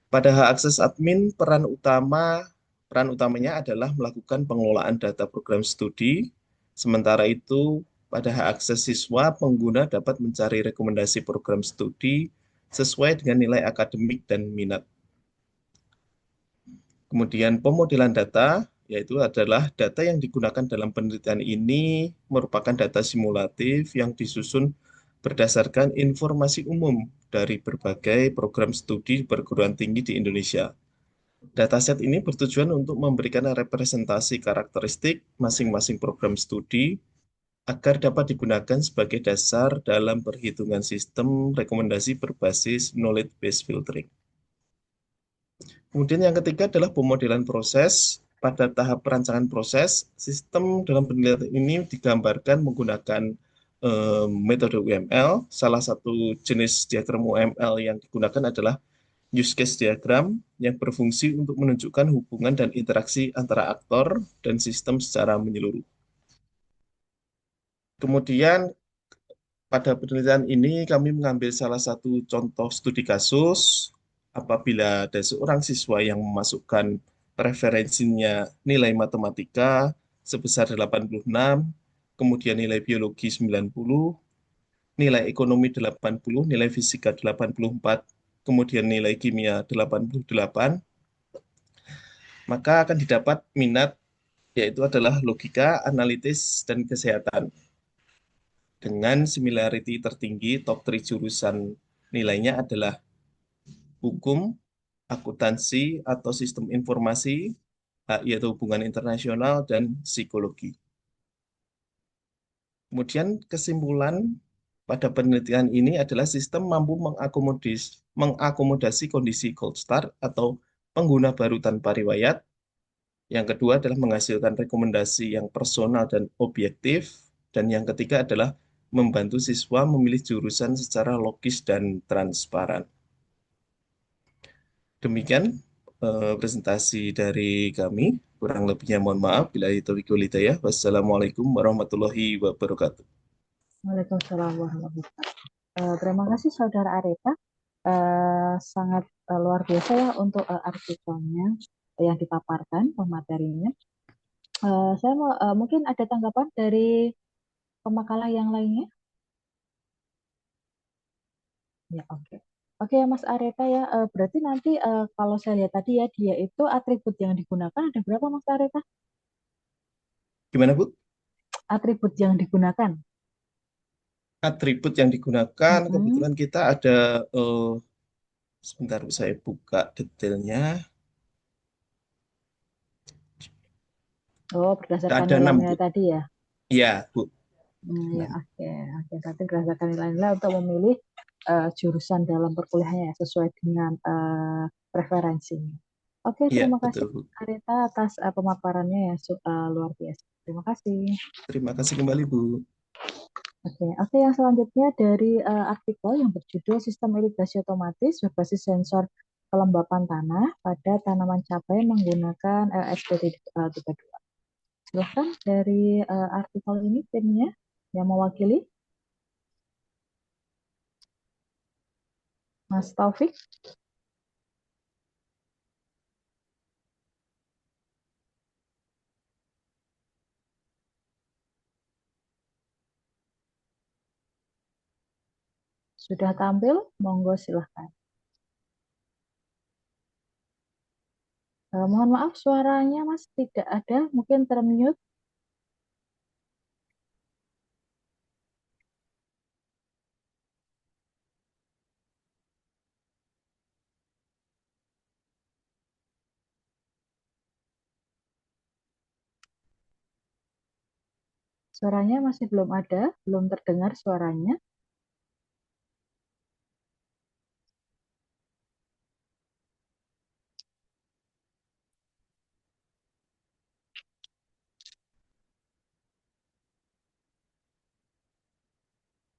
Pada hak akses admin, peran utamanya adalah melakukan pengelolaan data program studi. Sementara itu, pada hak akses siswa, pengguna dapat mencari rekomendasi program studi sesuai dengan nilai akademik dan minat. Kemudian pemodelan data, yaitu adalah data yang digunakan dalam penelitian ini merupakan data simulatif yang disusun berdasarkan informasi umum dari berbagai program studi perguruan tinggi di Indonesia. Dataset ini bertujuan untuk memberikan representasi karakteristik masing-masing program studi agar dapat digunakan sebagai dasar dalam perhitungan sistem rekomendasi berbasis knowledge-based filtering. Kemudian yang ketiga adalah pemodelan proses. Pada tahap perancangan proses, sistem dalam penelitian ini digambarkan menggunakan metode UML. Salah satu jenis diagram UML yang digunakan adalah use case diagram yang berfungsi untuk menunjukkan hubungan dan interaksi antara aktor dan sistem secara menyeluruh. Kemudian pada penelitian ini kami mengambil salah satu contoh studi kasus apabila ada seorang siswa yang memasukkan preferensinya nilai matematika sebesar 86, kemudian nilai biologi 90, nilai ekonomi 80, nilai fisika 84, kemudian nilai kimia 88, maka akan didapat minat yaitu adalah logika, analitis, dan kesehatan. Dengan similarity tertinggi, top 3 jurusan nilainya adalah hukum, akuntansi atau sistem informasi, yaitu hubungan internasional, dan psikologi. Kemudian kesimpulan pada penelitian ini adalah sistem mampu mengakomodasi kondisi cold start atau pengguna baru tanpa riwayat. Yang kedua adalah menghasilkan rekomendasi yang personal dan objektif. Dan yang ketiga adalah membantu siswa memilih jurusan secara logis dan transparan. Demikian presentasi dari kami. Kurang lebihnya mohon maaf. Bila taufiq wal hidayah. Wassalamualaikum warahmatullahi wabarakatuh. Waalaikumsalam warahmatullahi wabarakatuh. Terima kasih Saudara Areta. Sangat luar biasa ya untuk artikelnya yang dipaparkan, pematerinya. Saya mau mungkin ada tanggapan dari pemakalah yang lainnya. Ya, oke. Oke, Mas Areta ya. Berarti nanti kalau saya lihat tadi ya, dia itu atribut yang digunakan ada berapa, Mas Areta? Gimana, Bu? Atribut yang digunakan. atribut yang digunakan, Mm-mm. kebetulan kita ada, sebentar saya buka detailnya, Oh, berdasarkan ada 6, Bu. nilai-nilai tadi ya. Iya, Bu. Ya, 6. oke. Oke, berarti berdasarkan nilai-nilai untuk memilih jurusan dalam perkuliahannya ya, sesuai dengan preferensinya. Oke, Iya, terima betul, kasih Bu. Arita atas pemaparannya yang luar biasa. Terima kasih. Terima kasih kembali, Bu. Oke, yang selanjutnya dari artikel yang berjudul Sistem Irigasi Otomatis berbasis sensor kelembapan tanah pada tanaman cabai menggunakan LSP32. Silahkan dari artikel ini timnya yang mewakili, Mas Taufik. Sudah tampil? Monggo silahkan. Mohon maaf suaranya Mas tidak ada, mungkin termute. Suaranya masih belum ada, belum terdengar suaranya.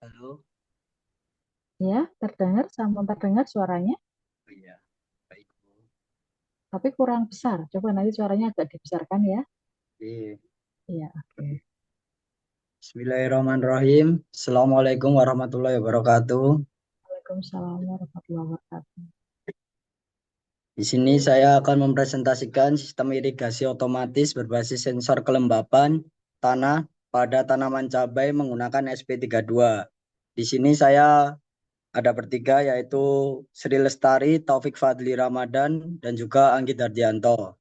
Halo, Ya, terdengar, sampun terdengar suaranya, oh iya, baik Bu. tapi kurang besar. Coba nanti suaranya agak dibesarkan ya. Oke. Iya, oke. Bismillahirrahmanirrahim. Assalamualaikum warahmatullahi wabarakatuh. Waalaikumsalam warahmatullahi wabarakatuh. Di sini saya akan mempresentasikan sistem irigasi otomatis berbasis sensor kelembapan tanah pada tanaman cabai menggunakan SP32. Di sini saya ada bertiga, yaitu Sri Lestari, Taufik Fadli Ramadan, dan juga Anggit Dardianto.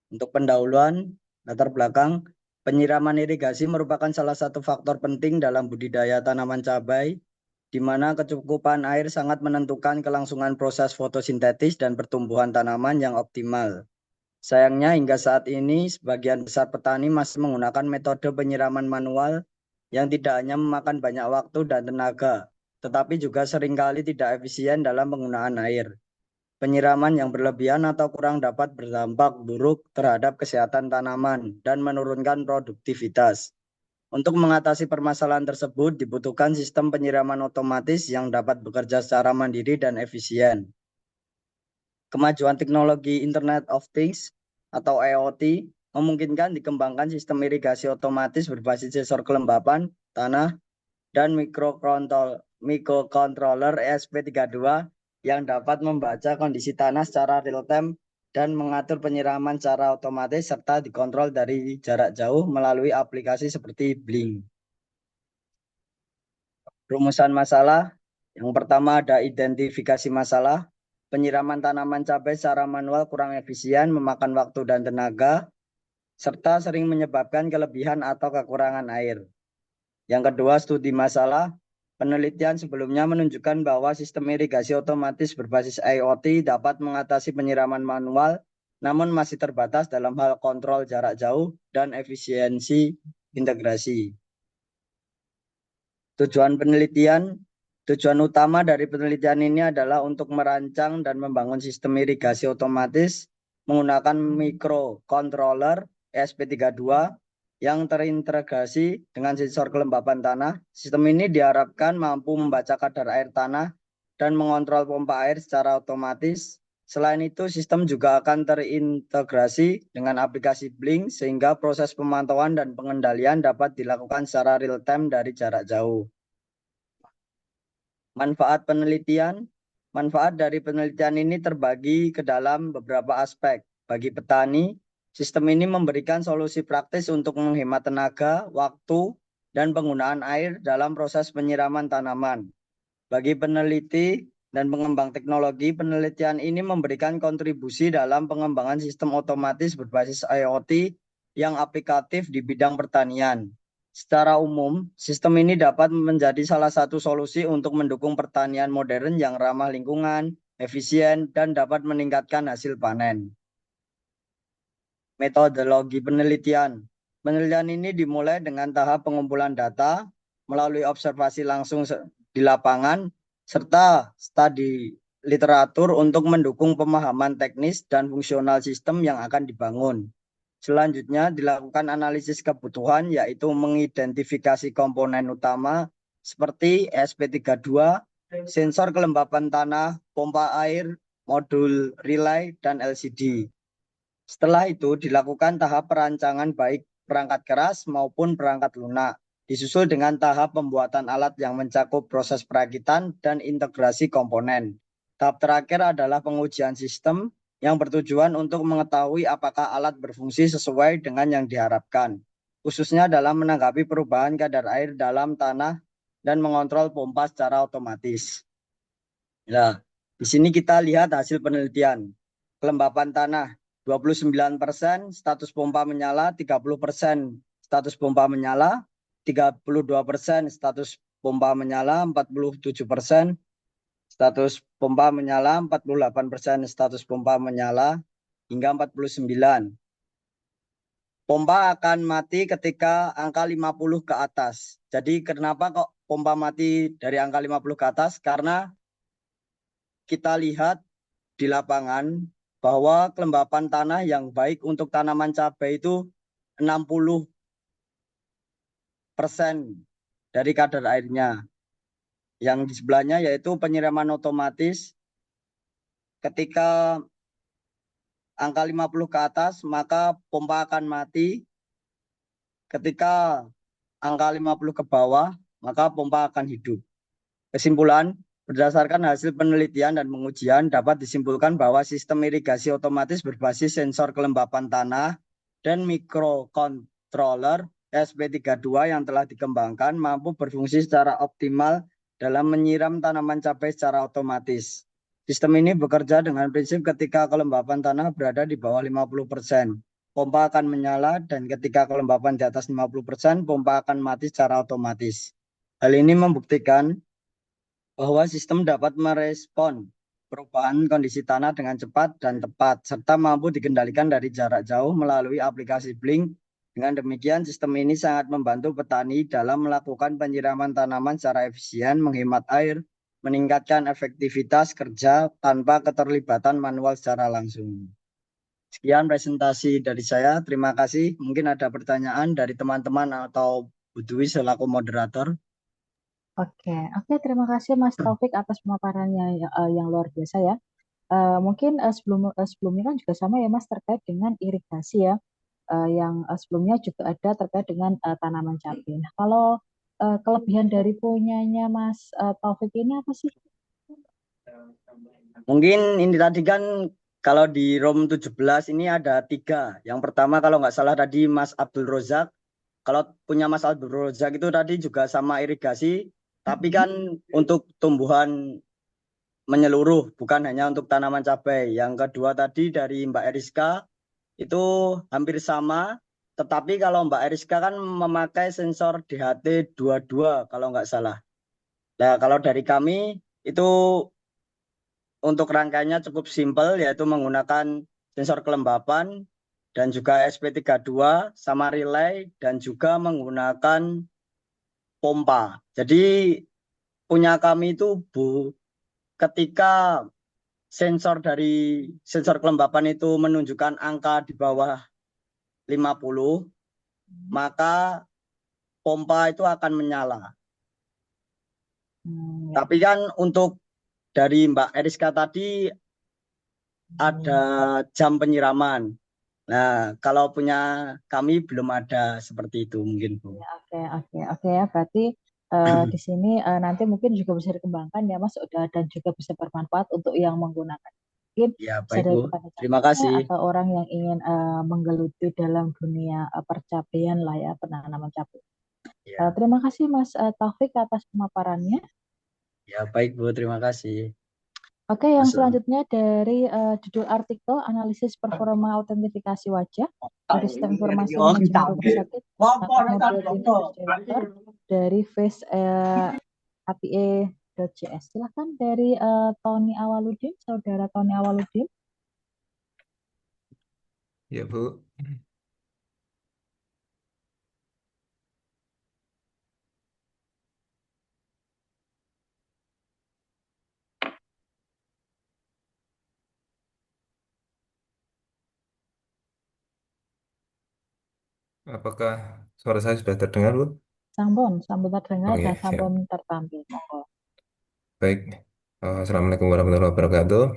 Untuk pendahuluan, latar belakang, penyiraman irigasi merupakan salah satu faktor penting dalam budidaya tanaman cabai, di mana kecukupan air sangat menentukan kelangsungan proses fotosintetis dan pertumbuhan tanaman yang optimal. Sayangnya hingga saat ini, sebagian besar petani masih menggunakan metode penyiraman manual yang tidak hanya memakan banyak waktu dan tenaga, tetapi juga seringkali tidak efisien dalam penggunaan air. Penyiraman yang berlebihan atau kurang dapat berdampak buruk terhadap kesehatan tanaman dan menurunkan produktivitas. Untuk mengatasi permasalahan tersebut, dibutuhkan sistem penyiraman otomatis yang dapat bekerja secara mandiri dan efisien. Kemajuan teknologi Internet of Things atau IoT memungkinkan dikembangkan sistem irigasi otomatis berbasis sensor kelembapan tanah dan microcontroller ESP32 yang dapat membaca kondisi tanah secara real-time dan mengatur penyiraman secara otomatis serta dikontrol dari jarak jauh melalui aplikasi seperti Blink. Rumusan masalah, yang pertama ada identifikasi masalah. Penyiraman tanaman cabai secara manual kurang efisien, memakan waktu dan tenaga, serta sering menyebabkan kelebihan atau kekurangan air. Yang kedua, studi masalah. Penelitian sebelumnya menunjukkan bahwa sistem irigasi otomatis berbasis IoT dapat mengatasi penyiraman manual, namun masih terbatas dalam hal kontrol jarak jauh dan efisiensi integrasi. Tujuan utama dari penelitian ini adalah untuk merancang dan membangun sistem irigasi otomatis menggunakan microcontroller ESP32 yang terintegrasi dengan sensor kelembapan tanah. Sistem ini diharapkan mampu membaca kadar air tanah dan mengontrol pompa air secara otomatis. Selain itu, sistem juga akan terintegrasi dengan aplikasi Blink sehingga proses pemantauan dan pengendalian dapat dilakukan secara real-time dari jarak jauh. Manfaat penelitian. Manfaat dari penelitian ini terbagi ke dalam beberapa aspek. Bagi petani, sistem ini memberikan solusi praktis untuk menghemat tenaga, waktu, dan penggunaan air dalam proses penyiraman tanaman. Bagi peneliti, dan pengembang teknologi, penelitian ini memberikan kontribusi dalam pengembangan sistem otomatis berbasis IoT yang aplikatif di bidang pertanian. Secara umum, sistem ini dapat menjadi salah satu solusi untuk mendukung pertanian modern yang ramah lingkungan, efisien, dan dapat meningkatkan hasil panen. Metodologi penelitian. Penelitian ini dimulai dengan tahap pengumpulan data melalui observasi langsung di lapangan serta studi literatur untuk mendukung pemahaman teknis dan fungsional sistem yang akan dibangun. Selanjutnya dilakukan analisis kebutuhan, yaitu mengidentifikasi komponen utama seperti ESP32, sensor kelembapan tanah, pompa air, modul relay, dan LCD. Setelah itu dilakukan tahap perancangan baik perangkat keras maupun perangkat lunak, disusul dengan tahap pembuatan alat yang mencakup proses perakitan dan integrasi komponen. Tahap terakhir adalah pengujian sistem yang bertujuan untuk mengetahui apakah alat berfungsi sesuai dengan yang diharapkan, khususnya dalam menanggapi perubahan kadar air dalam tanah dan mengontrol pompa secara otomatis. Nah, di sini kita lihat hasil penelitian. Kelembapan tanah 29%, status pompa menyala, 30% status pompa menyala, 32% status pompa menyala, 47% status pompa menyala, 48% status pompa menyala, hingga 49%. Pompa akan mati ketika angka 50 ke atas. Jadi kenapa kok pompa mati dari angka 50 ke atas? Karena kita lihat di lapangan bahwa kelembapan tanah yang baik untuk tanaman cabai itu 60% dari kadar airnya. Yang di sebelahnya yaitu penyiraman otomatis. Ketika angka 50 ke atas, maka pompa akan mati. Ketika angka 50 ke bawah, maka pompa akan hidup. Kesimpulan, berdasarkan hasil penelitian dan pengujian dapat disimpulkan bahwa sistem irigasi otomatis berbasis sensor kelembapan tanah dan mikrokontroler ESP32 yang telah dikembangkan mampu berfungsi secara optimal dalam menyiram tanaman cabai secara otomatis. Sistem ini bekerja dengan prinsip ketika kelembapan tanah berada di bawah 50%, pompa akan menyala, dan ketika kelembapan di atas 50%, pompa akan mati secara otomatis. Hal ini membuktikan bahwa sistem dapat merespon perubahan kondisi tanah dengan cepat dan tepat, serta mampu dikendalikan dari jarak jauh melalui aplikasi Blink. Dengan demikian, sistem ini sangat membantu petani dalam melakukan penyiraman tanaman secara efisien, menghemat air, meningkatkan efektivitas kerja tanpa keterlibatan manual secara langsung. Sekian presentasi dari saya. Terima kasih. Mungkin ada pertanyaan dari teman-teman atau Bu Dwi selaku moderator. Oke, terima kasih Mas Taufik atas pemaparannya yang luar biasa ya. Mungkin sebelumnya kan juga sama ya Mas terkait dengan irigasi ya. Yang sebelumnya juga ada terkait dengan tanaman cabai. Nah, kalau kelebihan dari punyanya Mas Taufik ini apa sih? Mungkin ini tadi kan kalau di ROM 17 ini ada 3. Yang pertama kalau nggak salah tadi Mas Abdul Rozak. Kalau punya Mas Abdul Rozak itu tadi juga sama irigasi, tapi kan untuk tumbuhan menyeluruh, bukan hanya untuk tanaman cabai. Yang kedua tadi dari Mbak Eriska itu hampir sama, tetapi kalau Mbak Eriska kan memakai sensor DHT 22 kalau nggak salah. Nah, kalau dari kami itu untuk rangkaiannya cukup simpel, yaitu menggunakan sensor kelembapan dan juga SP32 sama relay dan juga menggunakan pompa. Jadi punya kami itu Bu, ketika sensor kelembapan itu menunjukkan angka di bawah 50, maka pompa itu akan menyala. Tapi kan untuk dari Mbak Eriska tadi ada jam penyiraman. Nah, kalau punya kami belum ada seperti itu mungkin Bu. Oke ya. Berarti di sini nanti mungkin juga bisa dikembangkan ya Mas, dan juga bisa bermanfaat untuk yang menggunakan. Mungkin Ya, bisa baik dari Bu. kepada Terima kasih. atau orang yang ingin menggeluti dalam dunia percapaian lah ya, penanaman cabai. Ya, Terima kasih Mas Taufik atas pemaparannya. ya baik Bu. Terima kasih. Oke, yang Masuk. selanjutnya dari judul artikel analisis performa autentifikasi wajah dari sistem informasi manajemen rumah sakit menggunakan model Tinnitus Generator dari Face APA.js. Silahkan dari Tony Awaludin, saudara Tony Awaludin. Ya, Bu. Apakah suara saya sudah terdengar, Bu? Sampun terdengar Oh dan ya, siap. sampun tertampil. Monggo. Baik. Assalamualaikum warahmatullahi wabarakatuh.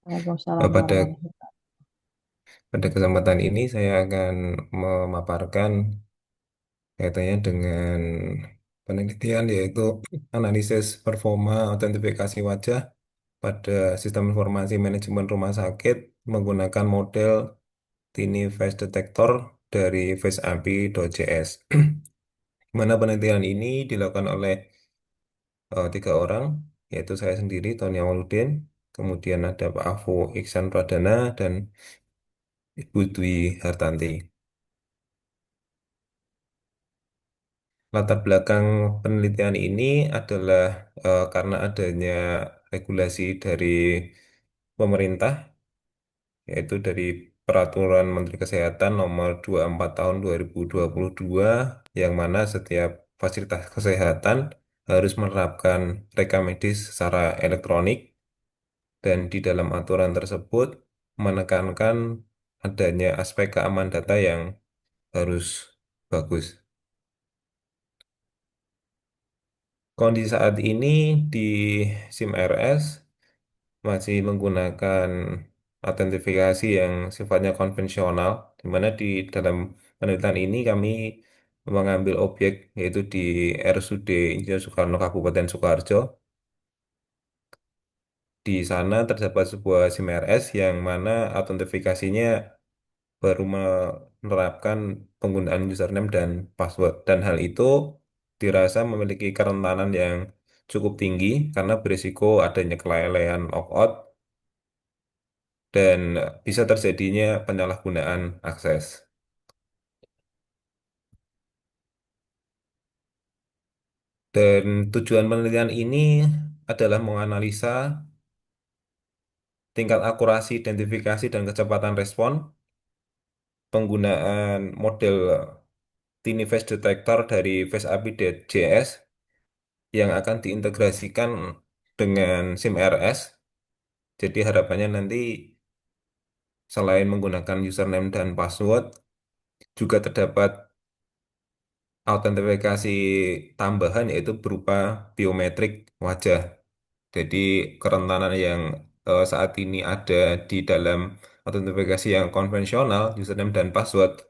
Waalaikumsalam Pada warahmatullahi wabarakatuh. kesempatan ini saya akan memaparkan kaitannya dengan penelitian yaitu analisis performa autentifikasi wajah pada sistem informasi manajemen rumah sakit menggunakan model Tiny Face Detector dari FaceAPI.js. Mana penelitian ini dilakukan oleh 3 orang, yaitu saya sendiri, Tony Awaludin, kemudian ada Pak Afu Iksan Pradana, dan Ibu Dwi Hartanti. Latar belakang penelitian ini adalah karena adanya regulasi dari pemerintah, yaitu dari Peraturan Menteri Kesehatan Nomor 24 Tahun 2022, yang mana setiap fasilitas kesehatan harus menerapkan rekam medis secara elektronik, dan di dalam aturan tersebut menekankan adanya aspek keamanan data yang harus bagus. Kondisi saat ini di SIM-RS masih menggunakan autentifikasi yang sifatnya konvensional, di mana di dalam penelitian ini kami mengambil objek yaitu di RSUD Insinyur Soekarno Kabupaten Sukoharjo. Di sana terdapat sebuah SIM-RS yang mana autentifikasinya baru menerapkan penggunaan username dan password, dan hal itu dirasa memiliki kerentanan yang cukup tinggi karena berisiko adanya kelalaian logout dan bisa terjadinya penyalahgunaan akses. Dan tujuan penelitian ini adalah menganalisa tingkat akurasi identifikasi dan kecepatan respon penggunaan model Tiny Face Detector dari FaceAPI.js yang akan diintegrasikan dengan SIM-RS. Jadi harapannya nanti selain menggunakan username dan password, juga terdapat autentifikasi tambahan yaitu berupa biometrik wajah. Jadi kerentanan yang saat ini ada di dalam autentifikasi yang konvensional, username dan password,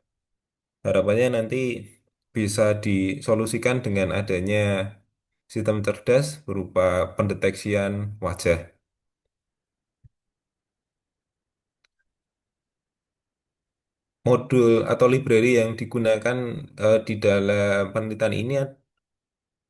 harapannya nanti bisa disolusikan dengan adanya sistem cerdas berupa pendeteksian wajah. Modul atau library yang digunakan di dalam penelitian ini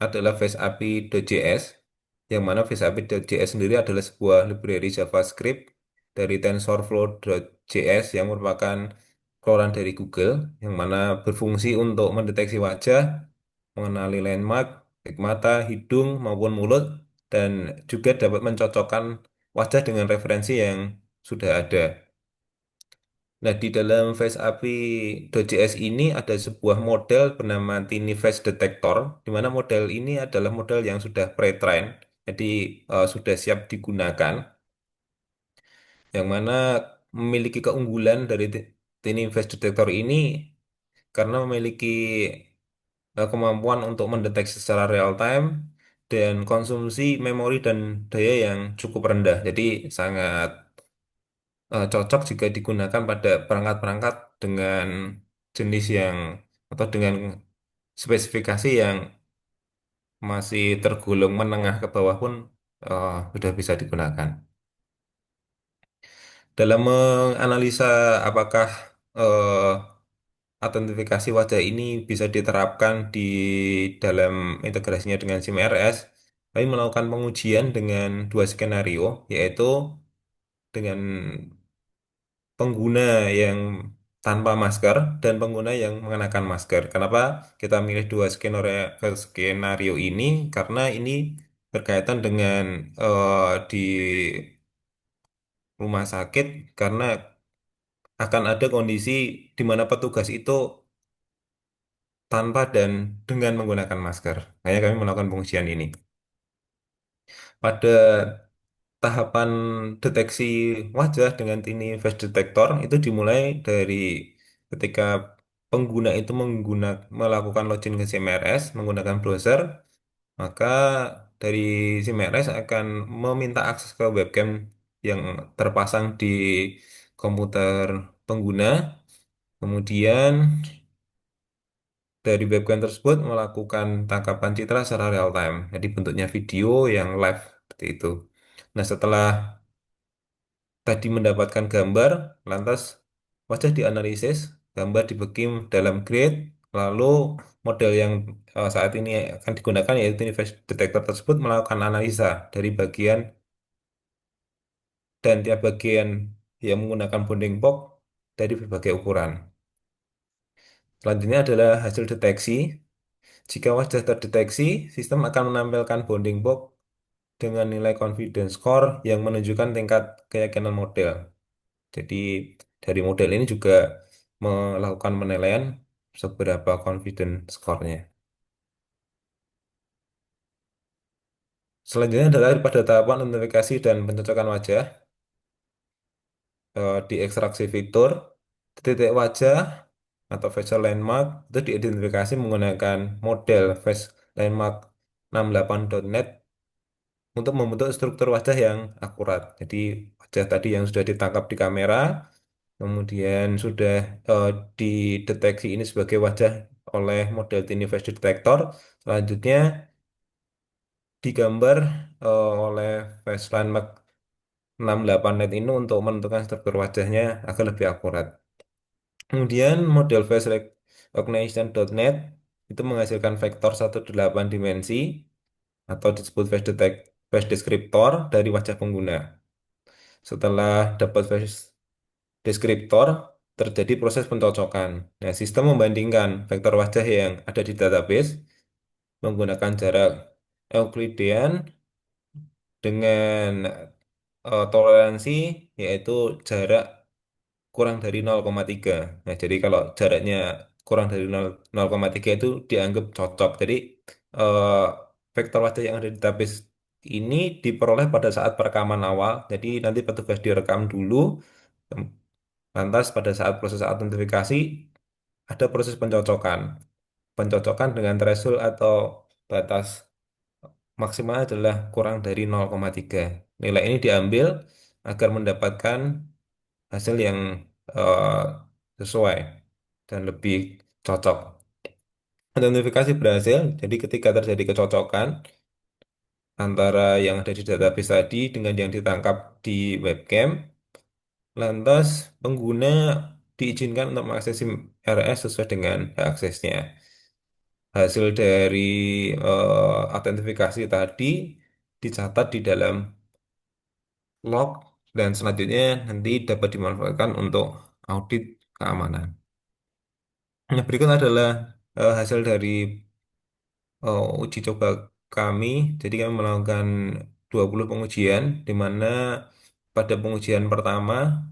adalah FaceAPI.js, yang mana FaceAPI.js sendiri adalah sebuah library JavaScript dari TensorFlow.js yang merupakan keluaran dari Google, yang mana berfungsi untuk mendeteksi wajah, mengenali landmark, baik mata, hidung, maupun mulut, dan juga dapat mencocokkan wajah dengan referensi yang sudah ada. Nah, di dalam FaceAPI.js ini ada sebuah model bernama Tiny Face Detector, di mana model ini adalah model yang sudah pre-train, jadi sudah siap digunakan, yang mana memiliki keunggulan dari Tiny Face Detector ini karena memiliki kemampuan untuk mendeteksi secara real time dan konsumsi memori dan daya yang cukup rendah. Jadi sangat cocok jika digunakan pada perangkat-perangkat dengan jenis yang atau dengan spesifikasi yang masih tergolong menengah ke bawah pun sudah bisa digunakan. Dalam menganalisa apakah eh, autentifikasi wajah ini bisa diterapkan di dalam integrasinya dengan SIM-RS, kami melakukan pengujian dengan dua skenario, yaitu dengan pengguna yang tanpa masker dan pengguna yang mengenakan masker. Kenapa kita milih dua skenario ini? Karena ini berkaitan dengan di rumah sakit, karena akan ada kondisi di mana petugas itu tanpa dan dengan menggunakan masker. Makanya kami melakukan pengujian ini. Pada tahapan deteksi wajah dengan Tiny Face Detector itu dimulai dari ketika pengguna itu melakukan login ke CMRS menggunakan browser, maka dari CMRS akan meminta akses ke webcam yang terpasang di komputer pengguna. Kemudian dari webcam tersebut melakukan tangkapan citra secara real time. Jadi bentuknya video yang live seperti itu. Nah, setelah tadi mendapatkan gambar, lantas wajah dianalisis, gambar dibekim dalam grid, lalu model yang saat ini akan digunakan yaitu ini face detector tersebut melakukan analisa dari bagian dan tiap bagian yang menggunakan bounding box dari berbagai ukuran. Selanjutnya adalah hasil deteksi. Jika wajah terdeteksi, sistem akan menampilkan bounding box dengan nilai confidence score yang menunjukkan tingkat keyakinan model. Jadi dari model ini juga melakukan penilaian seberapa confident skornya. Selanjutnya adalah pada tahapan identifikasi dan pencocokan wajah. Di ekstraksi fitur, titik wajah atau facial landmark itu diidentifikasi menggunakan model face landmark 68.net untuk membentuk struktur wajah yang akurat. Jadi wajah tadi yang sudah ditangkap di kamera, kemudian sudah eh, dideteksi ini sebagai wajah oleh model Tiny Face Detector. Selanjutnya digambar oleh Face Landmark 68net ini untuk menentukan struktur wajahnya agar lebih akurat. Kemudian model Face Recognition.net itu menghasilkan vektor 18 dimensi atau disebut face descriptor dari wajah pengguna. Setelah dapat face deskriptor, terjadi proses pencocokan. Nah, sistem membandingkan vektor wajah yang ada di database menggunakan jarak Euclidean dengan toleransi yaitu jarak kurang dari 0,3. Nah, jadi kalau jaraknya kurang dari 0,3 itu dianggap cocok. Jadi eh, vektor wajah yang ada di database ini diperoleh pada saat perekaman awal. Jadi nanti petugas direkam dulu. Lantas pada saat proses autentifikasi ada proses pencocokan. Pencocokan dengan threshold atau batas maksimal adalah kurang dari 0,3. Nilai ini diambil agar mendapatkan hasil yang eh, sesuai dan lebih cocok. Autentifikasi berhasil, jadi ketika terjadi kecocokan antara yang ada di database tadi dengan yang ditangkap di webcam, lantas pengguna diizinkan untuk mengakses SIM RS sesuai dengan hak aksesnya. Hasil dari autentifikasi tadi dicatat di dalam log dan selanjutnya nanti dapat dimanfaatkan untuk audit keamanan. Yang berikut adalah hasil dari uji coba kami. Jadi kami melakukan 20 pengujian di mana pada pengujian pertama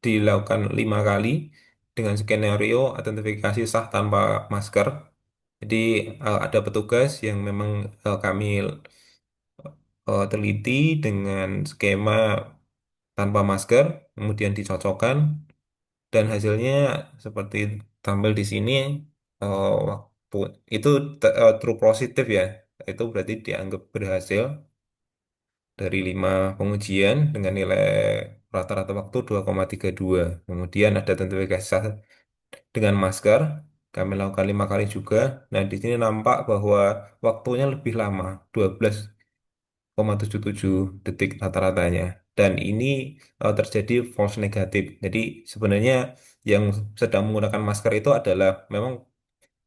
dilakukan 5 kali dengan skenario autentifikasi sah tanpa masker. Jadi ada petugas yang memang kami teliti dengan skema tanpa masker, kemudian dicocokkan dan hasilnya seperti tampil di sini. Waktu itu true positif ya, itu berarti dianggap berhasil dari 5 pengujian dengan nilai rata-rata waktu 2,32. Kemudian ada autentifikasi dengan masker, kami lakukan 5 kali juga. Nah, di sini nampak bahwa waktunya lebih lama, 12,77 detik rata-ratanya. Dan ini terjadi false negatif. Jadi sebenarnya yang sedang menggunakan masker itu adalah memang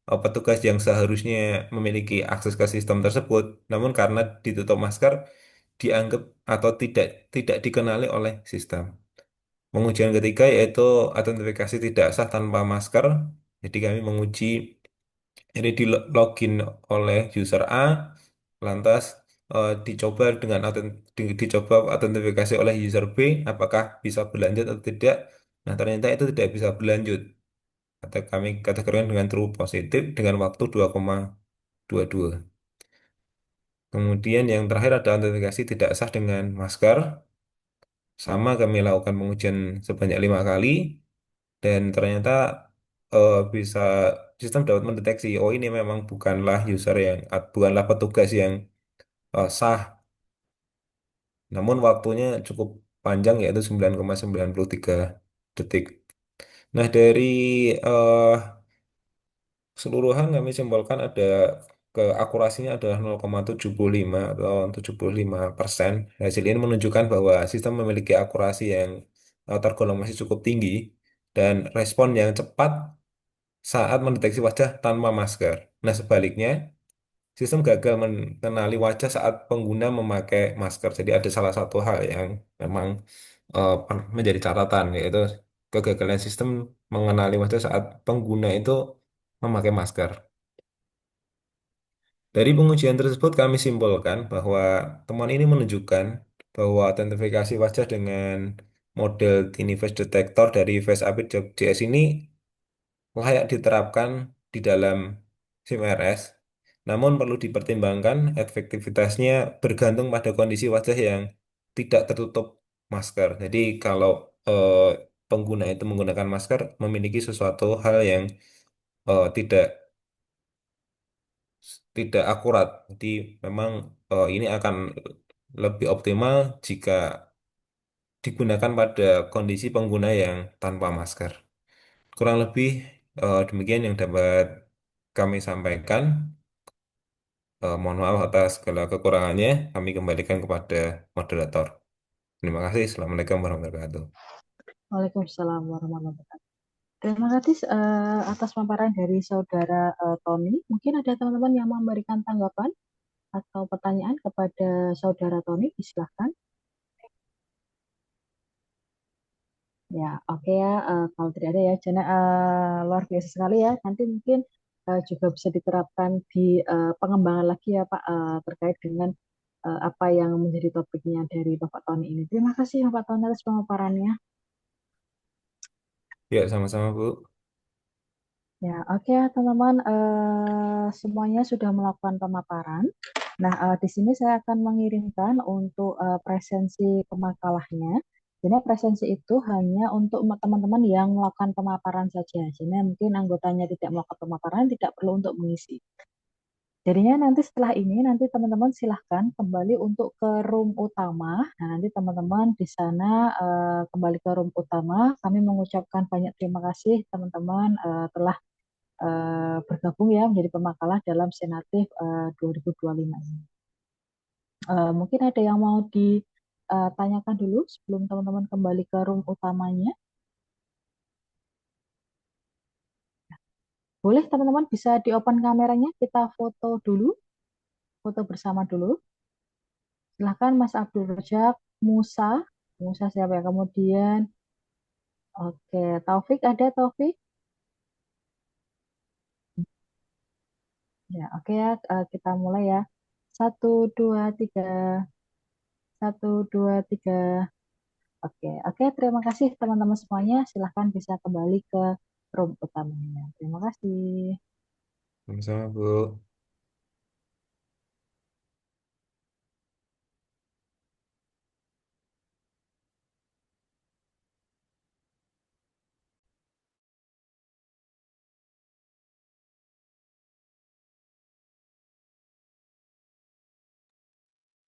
petugas yang seharusnya memiliki akses ke sistem tersebut, namun karena ditutup masker dianggap atau tidak dikenali oleh sistem. Pengujian ketiga yaitu autentifikasi tidak sah tanpa masker. Jadi kami menguji ini di login oleh user A, lantas dicoba autentifikasi oleh user B, apakah bisa berlanjut atau tidak. Nah, ternyata itu tidak bisa berlanjut. Kami kategorikan dengan true positif dengan waktu 2,22. Kemudian yang terakhir ada autentikasi tidak sah dengan masker. Sama kami lakukan pengujian sebanyak 5 kali dan ternyata bisa sistem dapat mendeteksi oh ini memang bukanlah petugas yang sah, namun waktunya cukup panjang yaitu 9,93 detik. Nah, dari eh, keseluruhan kami simpulkan ada akurasinya adalah 0,75 atau 75%. Hasil ini menunjukkan bahwa sistem memiliki akurasi yang tergolong masih cukup tinggi dan respon yang cepat saat mendeteksi wajah tanpa masker. Nah, sebaliknya, sistem gagal mengenali wajah saat pengguna memakai masker. Jadi ada salah satu hal yang memang menjadi catatan, yaitu kegagalan sistem mengenali wajah saat pengguna itu memakai masker. Dari pengujian tersebut kami simpulkan bahwa temuan ini menunjukkan bahwa autentifikasi wajah dengan model Tiny Face Detector dari FaceApp.js ini layak diterapkan di dalam SIM-RS, namun perlu dipertimbangkan efektivitasnya bergantung pada kondisi wajah yang tidak tertutup masker. Jadi kalau pengguna itu menggunakan masker memiliki sesuatu hal yang tidak tidak akurat. Jadi memang ini akan lebih optimal jika digunakan pada kondisi pengguna yang tanpa masker. Kurang lebih demikian yang dapat kami sampaikan. Mohon maaf atas segala kekurangannya. Kami kembalikan kepada moderator. Terima kasih. Assalamualaikum warahmatullahi wabarakatuh. Waalaikumsalam warahmatullahi wabarakatuh. Terima kasih atas paparan dari saudara Tony. Mungkin ada teman-teman yang memberikan tanggapan atau pertanyaan kepada saudara Tony, silahkan. Ya, oke ya. Kalau tidak ada ya, Jana, luar biasa sekali ya. Nanti mungkin juga bisa diterapkan di pengembangan lagi ya Pak, terkait dengan apa yang menjadi topiknya dari Bapak Tony ini. Terima kasih Bapak Tony atas pemaparannya. Ya, sama-sama, Bu. Ya, oke ya teman-teman, semuanya sudah melakukan pemaparan. Nah, di sini saya akan mengirimkan untuk presensi pemakalahnya. Jadi presensi itu hanya untuk teman-teman yang melakukan pemaparan saja. Jadi mungkin anggotanya tidak melakukan pemaparan, tidak perlu untuk mengisi. Jadinya nanti setelah ini, nanti teman-teman silahkan kembali untuk ke room utama. Nah, nanti teman-teman di sana kembali ke room utama. Kami mengucapkan banyak terima kasih teman-teman telah bergabung ya menjadi pemakalah dalam Senatif 2025 ini. Mungkin ada yang mau ditanyakan dulu sebelum teman-teman kembali ke room utamanya. Boleh teman-teman bisa di-open kameranya, kita foto dulu, foto bersama dulu. Silahkan Mas Abdul Rojak, Musa, Musa siapa ya? Kemudian, oke, Taufik ada Taufik? Ya, oke ya, kita mulai ya. 1, 2, 3, 1, 2, 3. Oke, oke, terima kasih teman-teman semuanya. Silahkan bisa kembali ke room utamanya. Terima kasih. Sama-sama, Bu.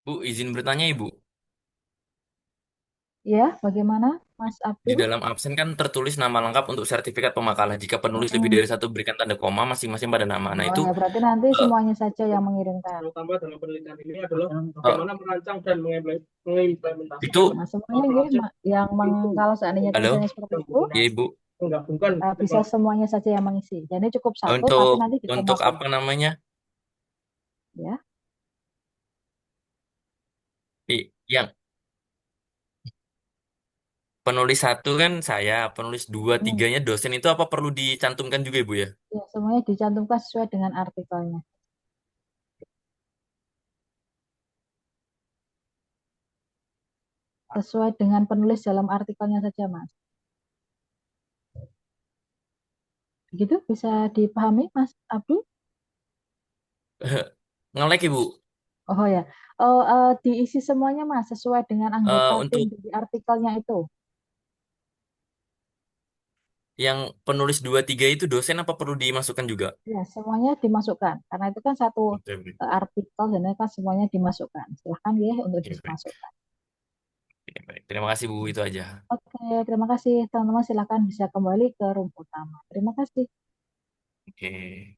Bu, izin bertanya Ibu. Ya, bagaimana Mas Di Abdul? dalam absen kan tertulis nama lengkap untuk sertifikat pemakalah. Jika penulis lebih Mm-mm. dari satu berikan tanda koma masing-masing pada nama. Nah Oh itu ya, berarti nanti eh, semuanya saja yang mengirimkan. Yang utama dalam penelitian ini adalah eh, bagaimana merancang dan mengimplementasikan itu Nah, semuanya ngirim, proses Mak. Yang itu kalau seandainya halo, tulisannya seperti itu, ya Ibu. menggabungkan Bisa semuanya saja yang mengisi. Jadi cukup satu, tapi Untuk nanti untuk dikomakan. apa namanya? Ya, Yang penulis satu kan saya, penulis dua, Hmm. tiganya dosen itu apa perlu dicantumkan juga Ibu ya? Ya, semuanya dicantumkan sesuai dengan artikelnya. Sesuai dengan penulis dalam artikelnya saja, Mas. Begitu bisa dipahami, Mas Abdul? Ngelek Ibu. Oh ya, diisi semuanya, Mas, sesuai dengan anggota tim Untuk di artikelnya itu. yang penulis dua, tiga itu dosen apa perlu dimasukkan juga? Ya, semuanya dimasukkan. Karena itu kan satu Oke, baik. artikel, dan itu kan semuanya dimasukkan. Silahkan ya untuk Oke, baik. dimasukkan. Oke, baik. Terima kasih Bu, itu aja. Oke, terima kasih. Teman-teman silahkan bisa kembali ke room utama. Terima kasih. Oke.